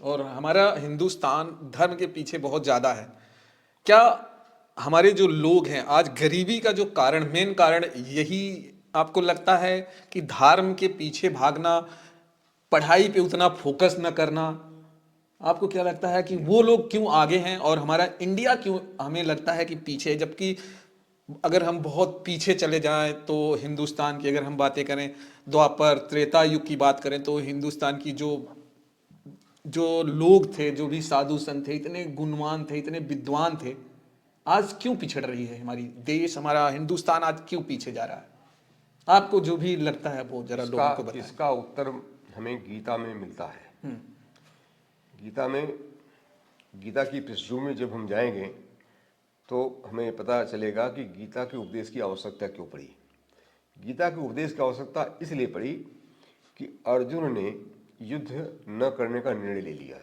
और हमारा हिंदुस्तान धर्म के पीछे बहुत ज़्यादा है। क्या हमारे जो लोग हैं आज गरीबी का जो कारण, मेन कारण यही आपको लगता है कि धर्म के पीछे भागना, पढ़ाई पे उतना फोकस न करना? आपको क्या लगता है कि वो लोग क्यों आगे हैं और हमारा इंडिया क्यों हमें लगता है कि पीछे है? जबकि अगर हम बहुत पीछे चले जाएं तो हिंदुस्तान की अगर हम बातें करें, द्वापर त्रेता युग की बात करें तो हिंदुस्तान की जो जो लोग थे, जो भी साधु संत थे, इतने गुणवान थे, इतने विद्वान थे, आज क्यों पिछड़ रही है हमारी देश, हमारा हिंदुस्तान आज क्यों पीछे जा रहा है? आपको जो भी लगता है वो जरा इसका लोगों को बताएं। इसका उत्तर हमें गीता में मिलता है। गीता में, गीता की पृष्ठभूमि में जब हम जाएंगे तो हमें पता चलेगा कि गीता के उपदेश की आवश्यकता क्यों पड़ी। गीता के उपदेश की आवश्यकता इसलिए पड़ी कि अर्जुन ने युद्ध न करने का निर्णय ले लिया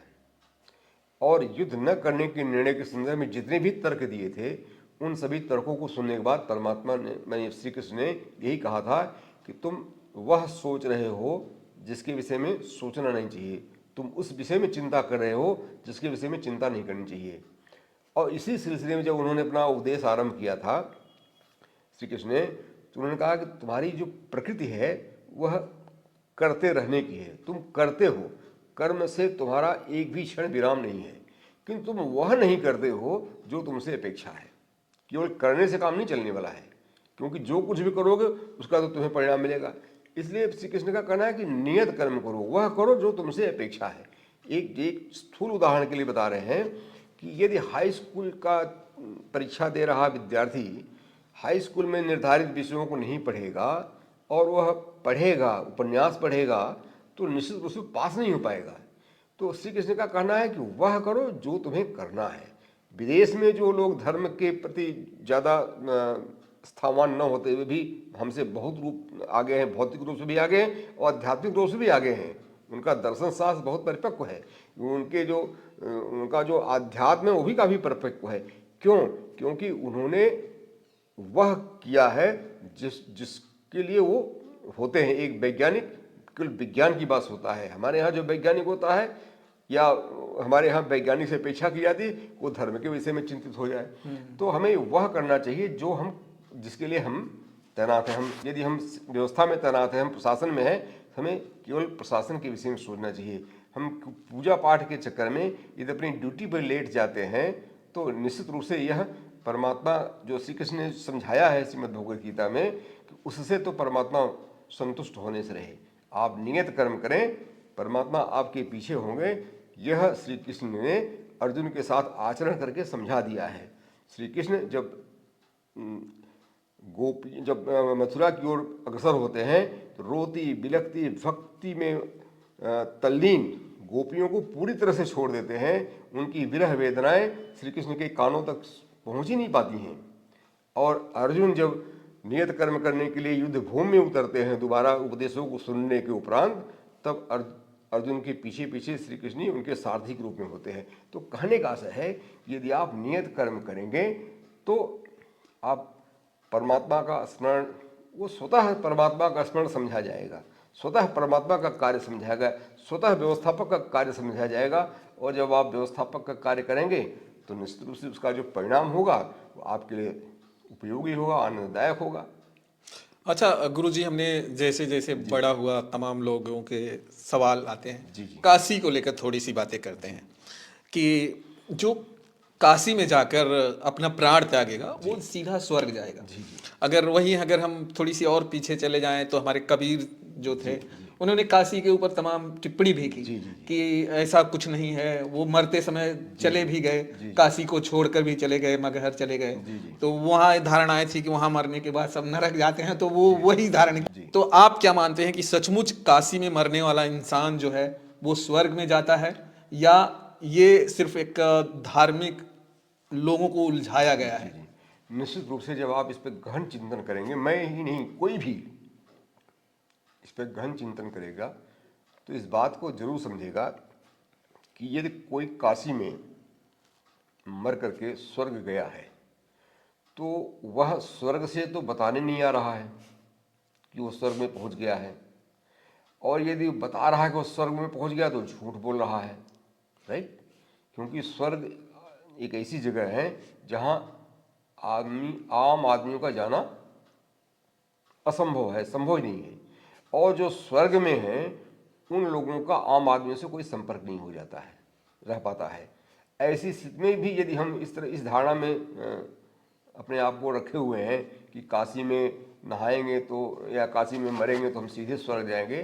और युद्ध न करने के निर्णय के संदर्भ में जितने भी तर्क दिए थे, उन सभी तर्कों को सुनने के बाद परमात्मा ने, मैंने श्री कृष्ण ने यही कहा था कि तुम वह सोच रहे हो जिसके विषय में सोचना नहीं चाहिए, तुम उस विषय में चिंता कर रहे हो जिसके विषय में चिंता नहीं करनी चाहिए। और इसी सिलसिले में जब उन्होंने अपना उपदेश आरंभ किया था श्री कृष्ण ने, तो उन्होंने कहा कि तुम्हारी जो प्रकृति है वह करते रहने की है, तुम करते हो, कर्म से तुम्हारा एक भी क्षण विराम नहीं है, किंतु तुम वह नहीं करते हो जो तुमसे अपेक्षा है। केवल करने से काम नहीं चलने वाला है, क्योंकि जो कुछ भी करोगे उसका तो तुम्हें परिणाम मिलेगा। इसलिए श्री कृष्ण का कहना है कि नियत कर्म करो, वह करो जो तुमसे अपेक्षा है। एक स्थूल उदाहरण के लिए बता रहे हैं कि यदि हाई स्कूल का परीक्षा दे रहा विद्यार्थी हाई स्कूल में निर्धारित विषयों को नहीं पढ़ेगा और वह पढ़ेगा, उपन्यास पढ़ेगा, तो निश्चित रूप से पास नहीं हो पाएगा। तो श्री कृष्ण का कहना है कि वह करो जो तुम्हें करना है। विदेश में जो लोग धर्म के प्रति ज़्यादा स्थावान न होते हुए भी हमसे बहुत रूप आगे हैं, भौतिक रूप से भी आगे हैं और आध्यात्मिक रूप से भी आगे हैं। उनका दर्शन शास्त्र बहुत परिपक्व है, उनका जो आध्यात्म है वो भी काफ़ी परिपक्व है। क्यों? क्योंकि उन्होंने वह किया है जिसके लिए वो होते हैं। एक वैज्ञानिक केवल विज्ञान की बात होता है, हमारे यहाँ जो वैज्ञानिक होता है या हमारे यहाँ वैज्ञानिक से अपेक्षा की जाती है वो धर्म के विषय में चिंतित हो जाए। तो हमें वह करना चाहिए जो हम, जिसके लिए हम तैनात हैं। हम यदि हम व्यवस्था में तैनात हैं, हम प्रशासन में हैं, हमें केवल प्रशासन के विषय में सोचना चाहिए। हम पूजा पाठ के चक्कर में यदि अपनी ड्यूटी पर लेट जाते हैं तो निश्चित रूप से यह परमात्मा जो श्री कृष्ण ने समझाया है श्रीमद् भगवद गीता में, उससे तो परमात्मा संतुष्ट होने से रहे। आप नियत कर्म करें, परमात्मा आपके पीछे होंगे। यह श्री कृष्ण ने अर्जुन के साथ आचरण करके समझा दिया है। श्री कृष्ण जब मथुरा की ओर अग्रसर होते हैं तो रोती बिलखती भक्ति में तल्लीन गोपियों को पूरी तरह से छोड़ देते हैं। उनकी विरह वेदनाएं श्री कृष्ण के कानों तक पहुंच ही नहीं पाती हैं। और अर्जुन जब नियत कर्म करने के लिए युद्ध भूमि में उतरते हैं दोबारा उपदेशों को सुनने के उपरांत, तब अर्जुन के पीछे पीछे श्री कृष्ण ही उनके सारथी के रूप में होते हैं। तो कहने का आशय है कि यदि आप नियत कर्म करेंगे तो आप परमात्मा का स्मरण, वो स्वतः परमात्मा का स्मरण समझा जाएगा, स्वतः परमात्मा का कार्य समझाएगा, स्वतः व्यवस्थापक का कार्य समझा जाएगा। और जब आप व्यवस्थापक का कार्य करेंगे तो निश्चित रूप से उसका जो परिणाम होगा वो आपके लिए उपयोगी होगा, आनंददायक होगा। अच्छा गुरुजी, हमने जैसे जैसे बड़ा हुआ तमाम लोगों के सवाल आते हैं। जी जी काशी को लेकर थोड़ी सी बातें करते हैं कि जो काशी में जाकर अपना प्राण त्यागेगा वो सीधा स्वर्ग जाएगा। जी जी अगर वहीं अगर हम थोड़ी सी और पीछे चले जाएं तो हमारे कबीर जो थे, जी उन्होंने काशी के ऊपर तमाम टिप्पणी भी की जी जी कि ऐसा कुछ नहीं है। वो मरते समय चले भी गए, जी काशी को छोड़कर भी चले गए, मगहर चले गए। जी जी तो वहाँ धारणाएं थी कि वहाँ मरने के बाद सब नरक जाते हैं, तो वो वही धारणा। जी। तो आप क्या मानते हैं कि सचमुच काशी में मरने वाला इंसान जो है वो स्वर्ग में जाता है, या ये सिर्फ एक धार्मिक लोगों को उलझाया गया जी है? जी निश्चित रूप से जब आप इस पर गहन चिंतन करेंगे, मैं ही नहीं कोई भी इस पर गहन चिंतन करेगा तो इस बात को जरूर समझेगा कि यदि कोई काशी में मर करके स्वर्ग गया है तो वह स्वर्ग से तो बताने नहीं आ रहा है कि वो स्वर्ग में पहुंच गया है, और यदि बता रहा है कि वो स्वर्ग में पहुंच गया तो झूठ बोल रहा है, राइट। क्योंकि स्वर्ग एक ऐसी जगह है जहां आम आदमियों का जाना असंभव है, संभव ही नहीं है। और जो स्वर्ग में है उन लोगों का आम आदमियों से कोई संपर्क नहीं हो जाता है, रह पाता है। ऐसी स्थिति में भी यदि हम इस धारणा में अपने आप को रखे हुए हैं कि काशी में नहाएंगे तो या काशी में मरेंगे तो हम सीधे स्वर्ग जाएंगे,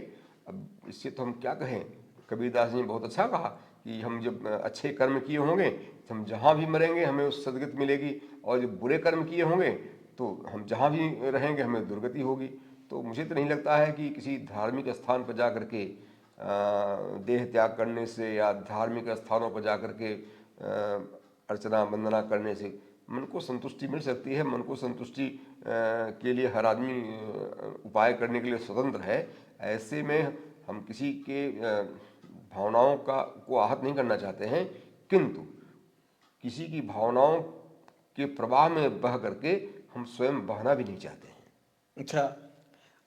अब इससे तो हम क्या कहें। कबीरदास जी ने बहुत अच्छा कहा कि हम जब अच्छे कर्म किए होंगे तो हम जहाँ भी मरेंगे हमें उस सदगति मिलेगी, और जब बुरे कर्म किए होंगे तो हम जहाँ भी रहेंगे हमें दुर्गति होगी। तो मुझे तो नहीं लगता है कि किसी धार्मिक स्थान पर जा करके देह त्याग करने से या धार्मिक स्थानों पर जा करके अर्चना वंदना करने से मन को संतुष्टि मिल सकती है। मन को संतुष्टि के लिए हर आदमी उपाय करने के लिए स्वतंत्र है। ऐसे में हम किसी के भावनाओं को आहत नहीं करना चाहते हैं, किंतु किसी की भावनाओं के प्रवाह में बह करके हम स्वयं बहना भी नहीं चाहते हैं। अच्छा,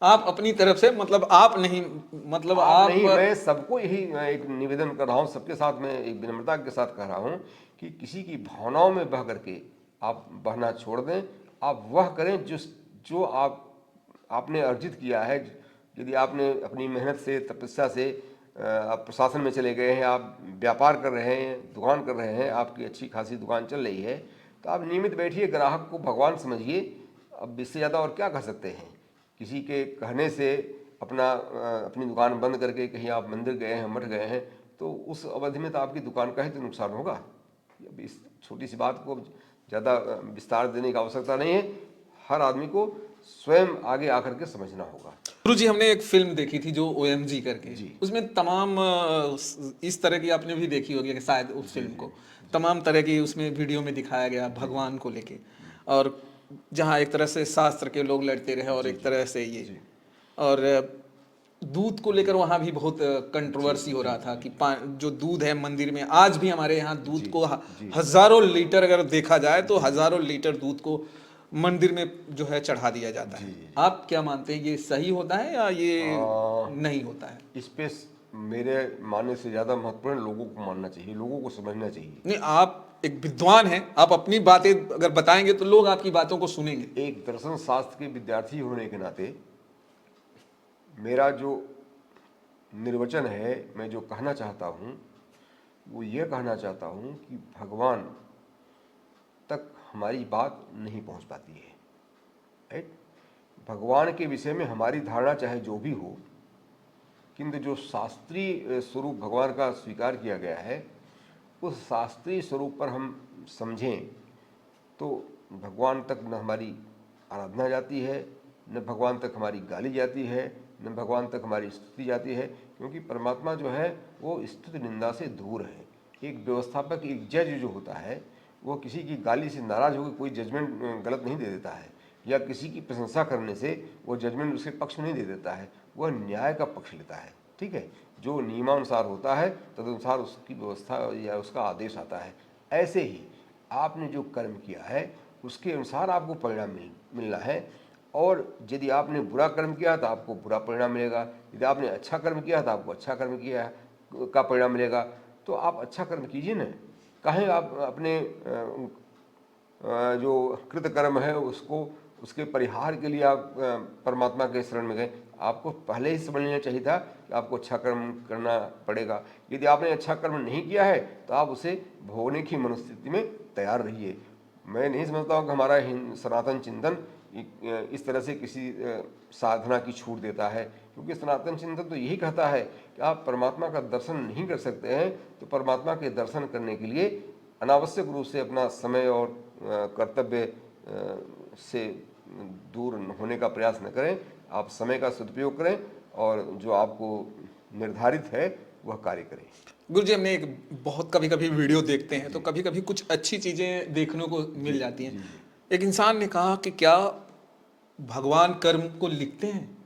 आप अपनी तरफ से मतलब आप नहीं, मतलब आप आप नहीं, मैं सबको यही एक निवेदन कर रहा हूँ, सबके साथ मैं एक विनम्रता के साथ कह रहा हूँ कि किसी की भावनाओं में बह करके आप बहना छोड़ दें। आप वह करें जो आपने अर्जित किया है। यदि आपने अपनी मेहनत से, तपस्या से आप प्रशासन में चले गए हैं, आप व्यापार कर रहे हैं, दुकान कर रहे हैं, आपकी अच्छी खासी दुकान चल रही है, तो आप नियमित बैठिए, ग्राहक को भगवान समझिए। अब इससे ज़्यादा और क्या कह सकते हैं। किसी के कहने से अपनी दुकान बंद करके कहीं आप मंदिर गए हैं, मठ गए हैं, तो उस अवधि में तो आपकी दुकान का ही तो नुकसान होगा। अब इस छोटी सी बात को ज़्यादा विस्तार देने की आवश्यकता नहीं है। हर आदमी को स्वयं आगे आकर के समझना होगा। गुरु जी, हमने एक फिल्म देखी थी जो OMG करके, जी। उसमें तमाम इस तरह की आपने भी देखी होगी कि शायद उस फिल्म को तमाम तरह की उसमें वीडियो में दिखाया गया भगवान को लेके, और जहाँ एक तरह से शास्त्र के लोग लड़ते रहे और एक तरह से ये, और दूध को लेकर वहाँ भी बहुत कंट्रोवर्सी हो रहा था कि जो दूध है मंदिर में, आज भी हमारे यहाँ दूध को हजारों लीटर, अगर देखा जाए तो हजारों लीटर दूध को मंदिर में जो है चढ़ा दिया जाता है। आप क्या मानते हैं, ये सही होता है या ये नहीं होता है? इस पे मेरे मानने से ज़्यादा महत्वपूर्ण लोगों को मानना चाहिए, लोगों को समझना चाहिए। नहीं, आप एक विद्वान हैं, आप अपनी बातें अगर बताएंगे तो लोग आपकी बातों को सुनेंगे। एक दर्शन शास्त्र के विद्यार्थी होने के नाते मेरा जो निर्वचन है, मैं जो कहना चाहता हूँ वो ये कहना चाहता हूँ कि भगवान तक हमारी बात नहीं पहुँच पाती है, राइट। भगवान के विषय में हमारी धारणा चाहे जो भी हो, किंतु जो शास्त्रीय स्वरूप भगवान का स्वीकार किया गया है, उस शास्त्रीय स्वरूप पर हम समझें तो भगवान तक न हमारी आराधना जाती है, न भगवान तक हमारी गाली जाती है, न भगवान तक हमारी स्तुति जाती है। क्योंकि परमात्मा जो है वो स्तुति निंदा से दूर है। एक व्यवस्थापक, एक जज जो होता है, वो किसी की गाली से नाराज होकर कोई जजमेंट गलत नहीं दे देता है, या किसी की प्रशंसा करने से वो जजमेंट उसके पक्ष में नहीं दे देता है, वह न्याय का पक्ष लेता है, ठीक है। जो नियमानुसार होता है तदनुसार उसकी व्यवस्था या उसका आदेश आता है। ऐसे ही आपने जो कर्म किया है उसके अनुसार आपको परिणाम मिलना है। और यदि आपने बुरा कर्म किया तो आपको बुरा परिणाम मिलेगा, यदि आपने अच्छा कर्म किया तो आपको अच्छा कर्म किया का परिणाम मिलेगा। तो आप अच्छा कर्म कीजिए ना, कहें आप अपने जो कृत कर्म है उसके परिहार के लिए आप परमात्मा के शरण में गए। आपको पहले ही समझ लेना चाहिए था कि आपको अच्छा कर्म करना पड़ेगा। यदि आपने अच्छा कर्म नहीं किया है तो आप उसे भोगने की मनोस्थिति में तैयार रहिए। मैं नहीं समझता हूँ कि हमारा सनातन चिंतन इस तरह से किसी साधना की छूट देता है, क्योंकि सनातन चिंतन तो यही कहता है कि आप परमात्मा का दर्शन नहीं कर सकते हैं तो परमात्मा के दर्शन करने के लिए अनावश्यक रूप से अपना समय और कर्तव्य से दूर होने का प्रयास न करें। आप समय का सदुपयोग करें और जो आपको निर्धारित है वह कार्य करें। गुरु जी, हमने एक बहुत कभी कभी वीडियो देखते हैं तो कभी कभी कुछ अच्छी चीज़ें देखने को मिल जाती हैं। एक इंसान ने कहा कि क्या भगवान कर्म को लिखते हैं,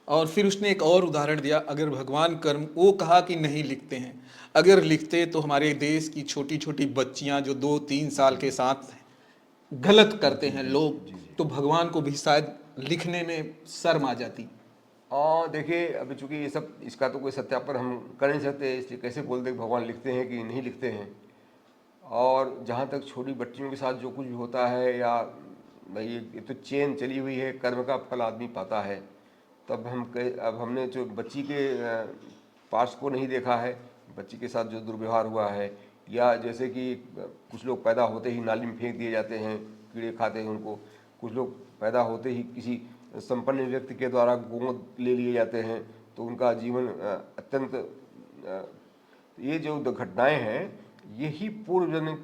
और फिर उसने एक और उदाहरण दिया, अगर भगवान कर्म, वो कहा कि नहीं लिखते हैं, अगर लिखते तो हमारे देश की छोटी छोटी बच्चियां जो 2-3 साल के साथ गलत करते हैं लोग, जी जी। तो भगवान को भी शायद लिखने में शर्म आ जाती। देखिए, अभी चूंकि ये सब इसका तो कोई सत्यापन हम कर नहीं सकते, इसलिए कैसे बोल दें कि भगवान लिखते हैं कि नहीं लिखते हैं। और जहाँ तक छोटी बच्चियों के साथ जो कुछ भी होता है, या भाई ये तो चेन चली हुई है, कर्म का फल आदमी पाता है। तब अब हमने जो बच्ची के पार्ट्स को नहीं देखा है, बच्ची के साथ जो दुर्व्यवहार हुआ है, या जैसे कि कुछ लोग पैदा होते ही नाली में फेंक दिए जाते हैं, कीड़े खाते हैं उनको। कुछ लोग पैदा होते ही किसी संपन्न व्यक्ति के द्वारा गोद ले लिए जाते हैं, तो उनका जीवन अत्यंत ये जो घटनाएं हैं, यही पूर्व जन्म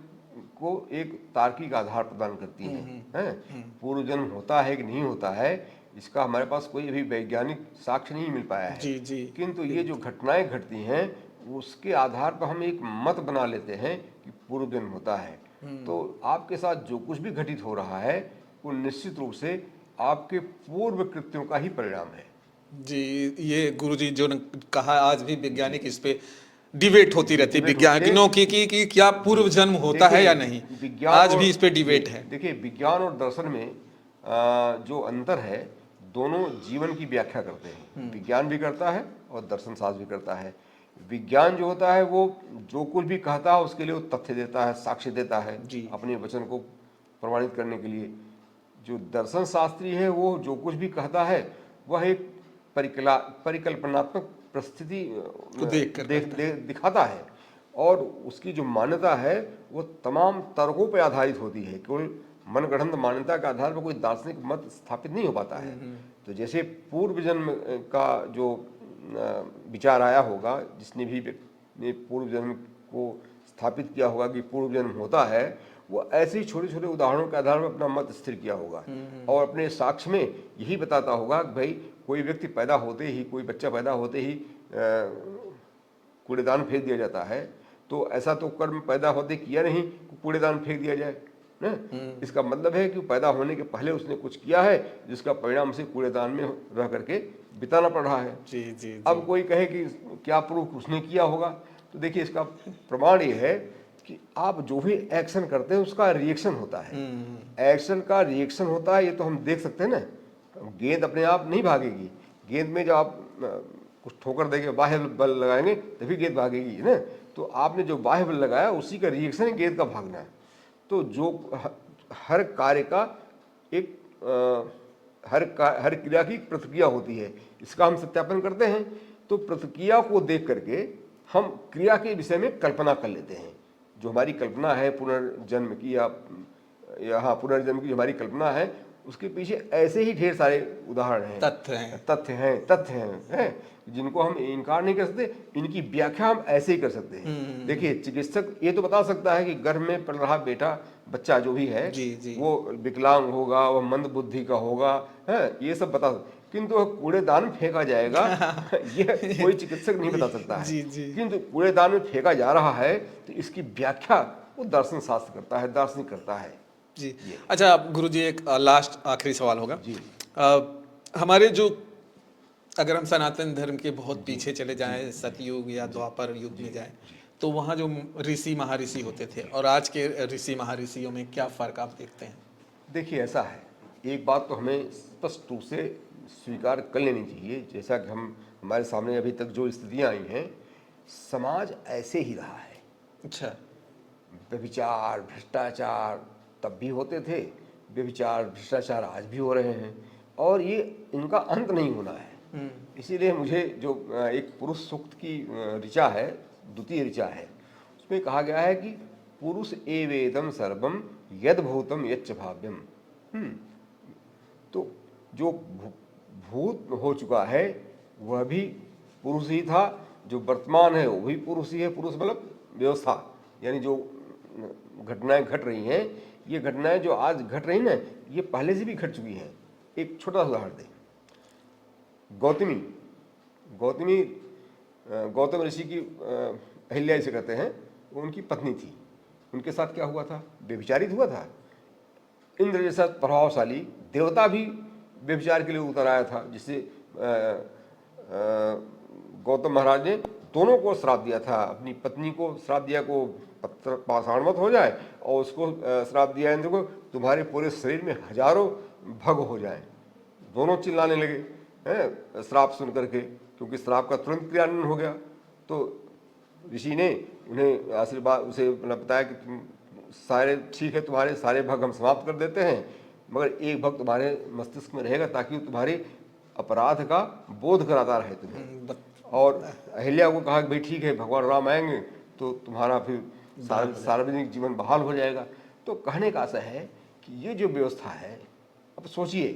को एक तार्किक आधार प्रदान करती हैं। पूर्व जन्म होता है कि नहीं होता है, इसका हमारे पास कोई अभी वैज्ञानिक साक्ष्य नहीं मिल पाया है। जी जी। किंतु ये जो घटनाएं घटती हैं, उसके आधार पर हम एक मत बना लेते हैं कि पूर्व जन्म होता है। तो आपके साथ जो कुछ भी घटित हो रहा है, वो निश्चित रूप से आपके पूर्व कृत्यों का ही परिणाम है। जी, ये गुरुजी जो ने कहा, आज भी वैज्ञानिक इस पे डिबेट होती रहती है डिबेट होती है। वैज्ञानिकों की कि क्या पूर्व जन्म होता है या नहीं। विज्ञान आज और- भी इस पे डिबेट है। देखिए, विज्ञान और दर्शन में जो अंतर है, दोनों जीवन की व्याख्या करते हैं। विज्ञान भी करता है और दर्शन शास्त्र भी करता है। विज्ञान जो होता है, वो जो कुछ भी कहता है उसके लिए वो तथ्य देता है, साक्ष्य देता है जी। अपने वचन को प्रमाणित करने के लिए। जो दर्शन शास्त्री है, वो जो कुछ भी कहता है वह एक परिकल्पनात्मक परिस्थिति को देख कर दिखाता है, और उसकी जो मान्यता है वो तमाम तर्कों पर आधारित होती है। केवल मनगढ़ंत मान्यता के आधार पर कोई दार्शनिक मत स्थापित नहीं हो पाता है। तो जैसे पूर्व जन्म का जो विचार आया होगा, जिसने भी ने पूर्व जन्म को स्थापित किया होगा कि पूर्व जन्म होता है, वो ऐसे ही छोटे छोटे उदाहरणों के आधार पर अपना मत स्थिर किया होगा, और अपने साक्ष्य में यही बताता होगा कि भाई कोई व्यक्ति पैदा होते ही, कोई बच्चा पैदा होते ही कूड़ेदान फेंक दिया जाता है, तो ऐसा तो कर्म पैदा होते किया नहीं, कूड़ेदान फेंक दिया जाए ना। इसका मतलब है कि पैदा होने के पहले उसने कुछ किया है, जिसका परिणाम से कूड़ेदान में रह करके बिताना पड़ रहा है। जी जी। अब कोई कहे कि क्या प्रूफ उसने किया होगा, तो देखिए, इसका प्रमाण ये है कि आप जो भी एक्शन करते हैं उसका रिएक्शन होता है। एक्शन का रिएक्शन होता है, ये तो हम देख सकते हैं ना। गेंद अपने आप नहीं भागेगी। गेंद में जब आप कुछ ठोकर देंगे, बाह्य बल लगाएंगे, तभी गेंद भागेगी ना। तो आपने जो बाह्य बल लगाया, उसी का रिएक्शन है गेंद का भागना है। तो जो हर कार्य का एक हर क्रिया की प्रतिक्रिया होती है, इसका हम सत्यापन करते हैं। तो प्रतिक्रिया को देख करके हम क्रिया के विषय में कल्पना कर लेते हैं। जो हमारी कल्पना है पुनर्जन्म की, या हाँ, पुनर्जन्म की जो हमारी कल्पना है, उसके पीछे ऐसे ही ढेर सारे उदाहरण हैं, तथ्य हैं, जिनको हम इनकार नहीं कर सकते। इनकी व्याख्या हम ऐसे ही कर सकते हैं। देखिए, चिकित्सक ये तो बता सकता है कि गर्भ में पल रहा बच्चा जो भी है, वो विकलांग होगा, वह मंद बुद्धि का होगा, है, ये सब बता सकते, किंतु वह कूड़ेदान में फेंका जाएगा ये कोई चिकित्सक नहीं बता सकता है। किंतु कूड़ेदान में फेंका जा रहा है, तो इसकी व्याख्या वो दर्शन शास्त्र करता है, दार्शनिक करता है। जी। अच्छा गुरुजी, एक लास्ट आखिरी सवाल होगा जी। हमारे जो, अगर हम सनातन धर्म के बहुत पीछे चले जाएं, सतयुग या द्वापर युग में जाएं, तो वहाँ जो ऋषि महर्षि होते थे और आज के ऋषि महर्षियों में क्या फर्क आप देखते हैं? देखिए, ऐसा है, एक बात तो हमें स्पष्ट रूप से स्वीकार कर लेनी चाहिए, जैसा कि हमारे सामने अभी तक जो स्थितियाँ आई हैं, समाज ऐसे ही रहा है। अच्छा। व्यभिचार, भ्रष्टाचार तब भी होते थे, व्यभिचार भ्रष्टाचार आज भी हो रहे हैं, और ये इनका अंत नहीं होना है। इसीलिए मुझे जो एक पुरुष सूक्त की ऋचा है, द्वितीय ऋचा है, उसमें कहा गया है कि पुरुष एवेदम सर्वम यद भूतम यच्च भाव्यम। तो जो भूत हो चुका है वह भी पुरुष ही था, जो वर्तमान है वो भी पुरुष ही है। पुरुष मतलब व्यवस्था, यानी जो घटनाएं घट रही हैं, ये घटनाएं जो आज घट रही ना, ये पहले से भी घट चुकी हैं। एक छोटा सा उदाहरण दें। गौतम ऋषि की अहिल्या से कहते हैं, वो उनकी पत्नी थी। उनके साथ क्या हुआ था? व्यभिचारित हुआ था। इंद्र जैसा प्रभावशाली देवता भी व्यभिचार के लिए उतर आया था, जिससे गौतम महाराज ने दोनों को श्राप दिया था। अपनी पत्नी को श्राप दिया को पत्थर पाषाण मत हो जाए और उसको श्राप दिया है, देखो तुम्हारे पूरे शरीर में हजारों भग हो जाए। दोनों चिल्लाने लगे हैं श्राप सुन करके, क्योंकि श्राप का तुरंत क्रियान्वयन हो गया। तो ऋषि ने उन्हें आशीर्वाद उसे बताया कि तुम सारे ठीक है, तुम्हारे सारे भग हम समाप्त कर देते हैं, मगर एक भग तुम्हारे मस्तिष्क में रहेगा ताकि वो तुम्हारे अपराध का बोध कराता रहे तुम्हें। और अहिल्या को कहा कि भाई ठीक है, भगवान राम आएंगे तो तुम्हारा फिर सार्वजनिक जीवन बहाल हो जाएगा। तो कहने का आशा है कि ये जो व्यवस्था है, अब सोचिए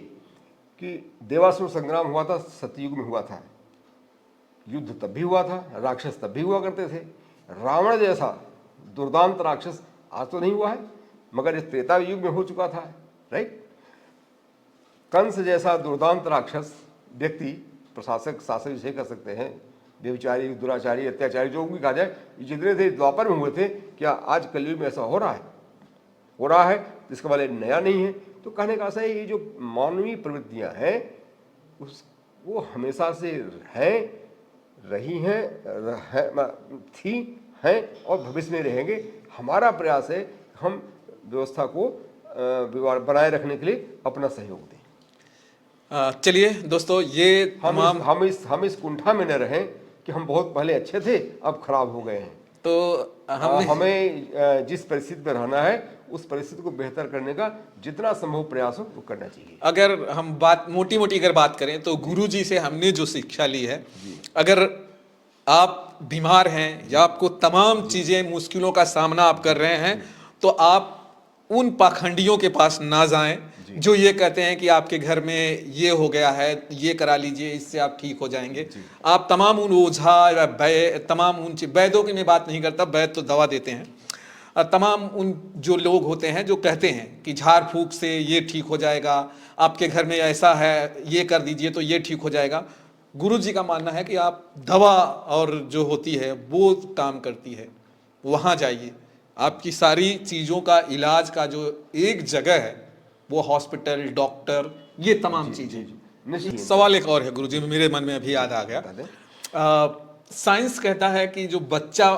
कि देवासुर संग्राम हुआ था, सतयुग में हुआ था, युद्ध तब भी हुआ था, राक्षस तब भी हुआ करते थे। रावण जैसा दुर्दांत राक्षस आज तो नहीं हुआ है, मगर इस त्रेता युग में हो चुका था, राइट। कंस जैसा दुर्दांत राक्षस व्यक्ति, प्रशासक, शासक जिसे कर सकते हैं, व्यभिचारी, दुराचारी, अत्याचारी, जो भी कहा जाए, जितने थे द्वापर में हुए थे, क्या आज कलयुग में ऐसा हो रहा है? हो रहा है, इसका वाले नया नहीं है। तो कहने का ऐसा है, ये जो मानवीय प्रवृत्तियां हैं वो हमेशा से हैं, रही हैं, थी, हैं और भविष्य में रहेंगे। हमारा प्रयास है हम व्यवस्था को बनाए रखने के लिए अपना सहयोग दें। चलिए दोस्तों, ये हम इस कुंठा में न रहें कि हम बहुत पहले अच्छे थे, अब खराब हो गए हैं। तो हमें जिस परिस्थिति में रहना है उस परिस्थिति को बेहतर करने का जितना संभव प्रयास हो वो करना चाहिए। अगर हम मोटी मोटी अगर बात करें तो गुरुजी से हमने जो शिक्षा ली है, अगर आप बीमार हैं या आपको तमाम चीजें, मुश्किलों का सामना आप कर रहे हैं, तो आप उन पाखंडियों के पास ना जाएं जो ये कहते हैं कि आपके घर में ये हो गया है, ये करा लीजिए, इससे आप ठीक हो जाएंगे। आप तमाम उन ओझा या तमाम उन वैद्यों की मैं बात नहीं करता, वैद्य तो दवा देते हैं, तमाम उन जो लोग होते हैं जो कहते हैं कि झाड़ फूक से ये ठीक हो जाएगा, आपके घर में ऐसा है, ये कर दीजिए तो ये ठीक हो जाएगा। गुरु जी का मानना है कि आप दवा और जो होती है वो काम करती है, वहाँ जाइए। आपकी सारी चीज़ों का इलाज का जो एक जगह है वो हॉस्पिटल, डॉक्टर, ये तमाम चीज़ें। सवाल एक और है गुरु जी, मेरे मन में अभी याद आ गया। साइंस कहता है कि जो बच्चा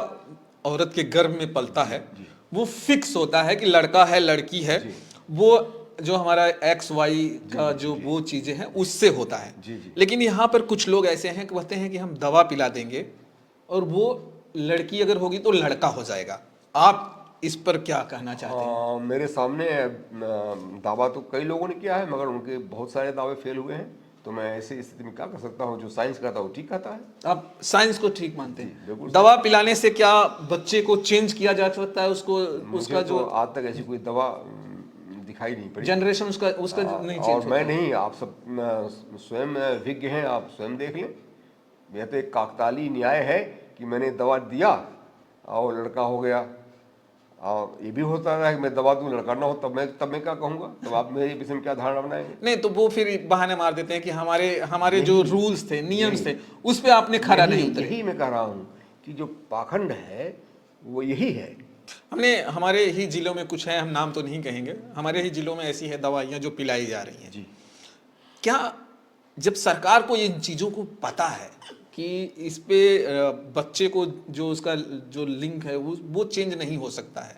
औरत के गर्भ में पलता है वो फिक्स होता है कि लड़का है लड़की है, वो जो हमारा XY का जो वो चीजें हैं उससे होता है। लेकिन यहाँ पर कुछ लोग ऐसे हैं कि कहते हैं कि हम दवा पिला देंगे और वो लड़की अगर होगी तो लड़का हो जाएगा। आप इस पर क्या कहना चाहते हैं? मेरे सामने दावा तो कई लोगों ने किया है, मगर उनके बहुत सारे दावे फेल हुए हैं। तो मैं ऐसी स्थिति में क्या कर सकता हूँ? जो साइंस कहता है वो ठीक कहता है। आप साइंस को ठीक मानते हैं? दवा पिलाने से क्या बच्चे को चेंज किया जा सकता है? उसको उसका जो आज तक ऐसी कोई दवा दिखाई नहीं पड़ी, जनरेशन उसका नहीं चेंज और मैं नहीं, आप सब स्वयं विज्ञ हैं, आप स्वयं देख लें। यह तो एक काकताली न्याय है कि मैंने दवा दिया और लड़का हो गया। ये भी होता है कि मैं दवा दूं लड़का ना हो, तब मैं क्या कहूँगा? तब आप मेरे विषय में क्या धारणा बनाएंगे? नहीं, तो वो फिर बहाने मार देते हैं कि हमारे जो रूल्स थे, नियम्स थे, उस पे आपने खरा नहीं उतरे। यही मैं कह रहा हूँ कि जो पाखंड है वो यही है। हमने हमारे ही जिलों में कुछ है, हम नाम तो नहीं कहेंगे, हमारे ही जिलों में ऐसी है दवाइयाँ जो पिलाई जा रही हैं जी। क्या जब सरकार को इन चीज़ों को पता है कि इस पे बच्चे को जो उसका जो लिंक है वो चेंज नहीं हो सकता है,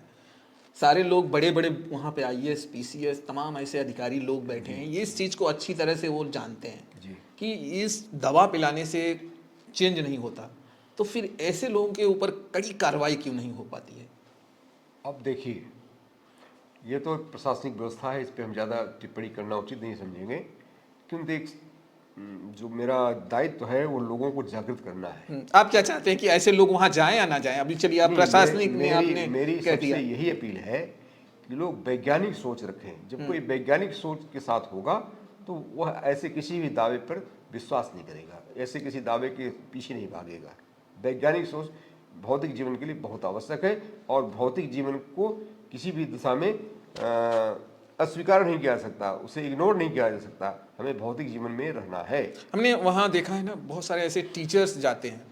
सारे लोग बड़े बड़े वहाँ पे IAS PCS तमाम ऐसे अधिकारी लोग बैठे हैं, ये इस चीज़ को अच्छी तरह से वो जानते हैं कि इस दवा पिलाने से चेंज नहीं होता, तो फिर ऐसे लोगों के ऊपर कड़ी कार्रवाई क्यों नहीं हो पाती है? अब देखिए, ये तो प्रशासनिक व्यवस्था है, इस पर हम ज़्यादा टिप्पणी करना उचित नहीं समझेंगे, क्योंकि जो मेरा दायित्व है वो लोगों को जागृत करना है। आप क्या चाहते हैं कि ऐसे लोग वहाँ जाएं या ना जाएं? अभी चलिए आप प्रशासनिक में आपने मेरी सबसे यही अपील है कि लोग वैज्ञानिक सोच रखें। जब कोई वैज्ञानिक सोच के साथ होगा तो वह ऐसे किसी भी दावे पर विश्वास नहीं करेगा, ऐसे किसी दावे के पीछे नहीं भागेगा। वैज्ञानिक सोच भौतिक जीवन के लिए बहुत आवश्यक है, और भौतिक जीवन को किसी भी दिशा में अस्वीकार नहीं किया जा सकता, उसे इग्नोर नहीं किया जा सकता। हमें भौतिक जीवन में रहना है। हमने वहाँ देखा है ना, बहुत सारे ऐसे टीचर्स जाते हैं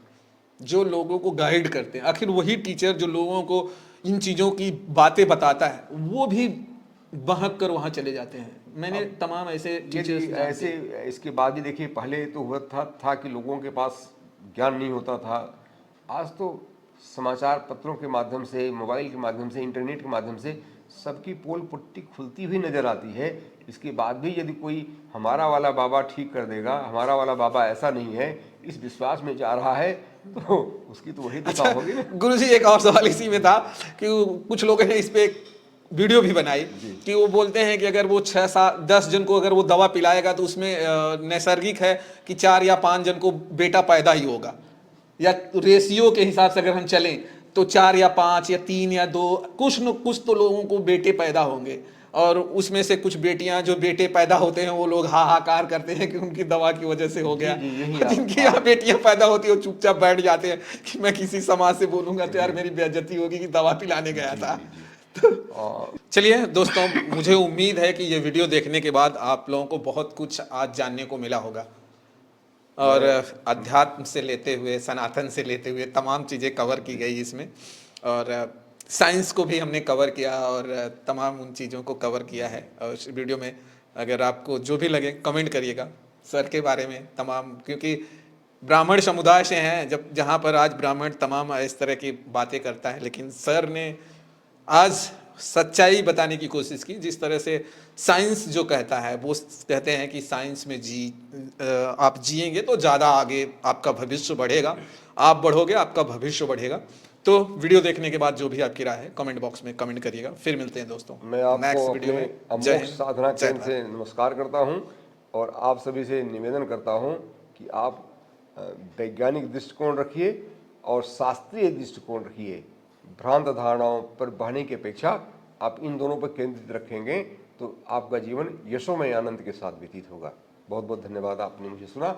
जो लोगों को गाइड करते हैं। आखिर वही टीचर जो लोगों को इन चीज़ों की बातें बताता है, वो भी बहक कर वहाँ चले जाते हैं। मैंने तमाम ऐसे टीचर्स ऐसे इसके बाद भी देखिए, पहले तो हुआ था कि लोगों के पास ज्ञान नहीं होता था। आज तो समाचार पत्रों के माध्यम से, मोबाइल के माध्यम से, इंटरनेट के माध्यम से सबकी पोल पुट्टी खुलती हुई नजर आती है। इसके बाद भी यदि कोई हमारा वाला बाबा ठीक कर देगा, हमारा वाला बाबा ऐसा नहीं है, इस विश्वास में जा रहा है, तो उसकी तो वही दिशा होगी ना। गुरुजी एक और सवाल इसी में था कि कुछ लोगों ने इस पे एक वीडियो भी बनाई कि वो बोलते हैं कि अगर वो 6-7-10 जन को अगर वो दवा पिलाएगा तो उसमें नैसर्गिक है कि 4 या 5 जन को बेटा पैदा ही होगा, या रेशियो के हिसाब से अगर हम चलें तो 4 या 5 या 3 या 2 कुछ न कुछ तो लोगों को बेटे पैदा होंगे, और उसमें से कुछ बेटियां जो बेटे पैदा होते हैं वो लोग हाहाकार करते हैं कि उनकी दवा की वजह से हो गया। जिनकी यहाँ बेटियां पैदा होती है वो चुपचाप बैठ जाते हैं कि मैं किसी समाज से बोलूंगा तो यार मेरी बेइज्जती होगी कि दवा पिलाने गया था। चलिए दोस्तों, मुझे उम्मीद है कि ये वीडियो देखने के बाद आप लोगों को बहुत कुछ आज जानने को मिला होगा, और अध्यात्म से लेते हुए, सनातन से लेते हुए तमाम चीज़ें कवर की गई इसमें, और साइंस को भी हमने कवर किया और तमाम उन चीज़ों को कवर किया है। और इस वीडियो में अगर आपको जो भी लगे कमेंट करिएगा सर के बारे में तमाम, क्योंकि ब्राह्मण समुदाय से हैं, जब जहाँ पर आज ब्राह्मण तमाम इस तरह की बातें करता है, लेकिन सर ने आज सच्चाई बताने की कोशिश की। जिस तरह से साइंस जो कहता है, वो कहते हैं कि साइंस में आप जिएंगे तो ज़्यादा आगे आपका भविष्य बढ़ेगा, आप बढ़ोगे आपका भविष्य बढ़ेगा। तो वीडियो देखने के बाद जो भी आपकी राय है कमेंट बॉक्स में कमेंट करिएगा। फिर मिलते हैं दोस्तों मैं आपको नेक्स्ट वीडियो अपने में। अमोघ साधना केंद्र से नमस्कार करता हूं, और आप सभी से निवेदन करता हूं कि आप वैज्ञानिक दृष्टिकोण रखिए और शास्त्रीय दृष्टिकोण रखिए। भ्रांत धारणाओं पर बहने की अपेक्षा आप इन दोनों पर केंद्रित रखेंगे तो आपका जीवन यशोमय आनंद के साथ व्यतीत होगा। बहुत बहुत धन्यवाद, आपने मुझे सुना।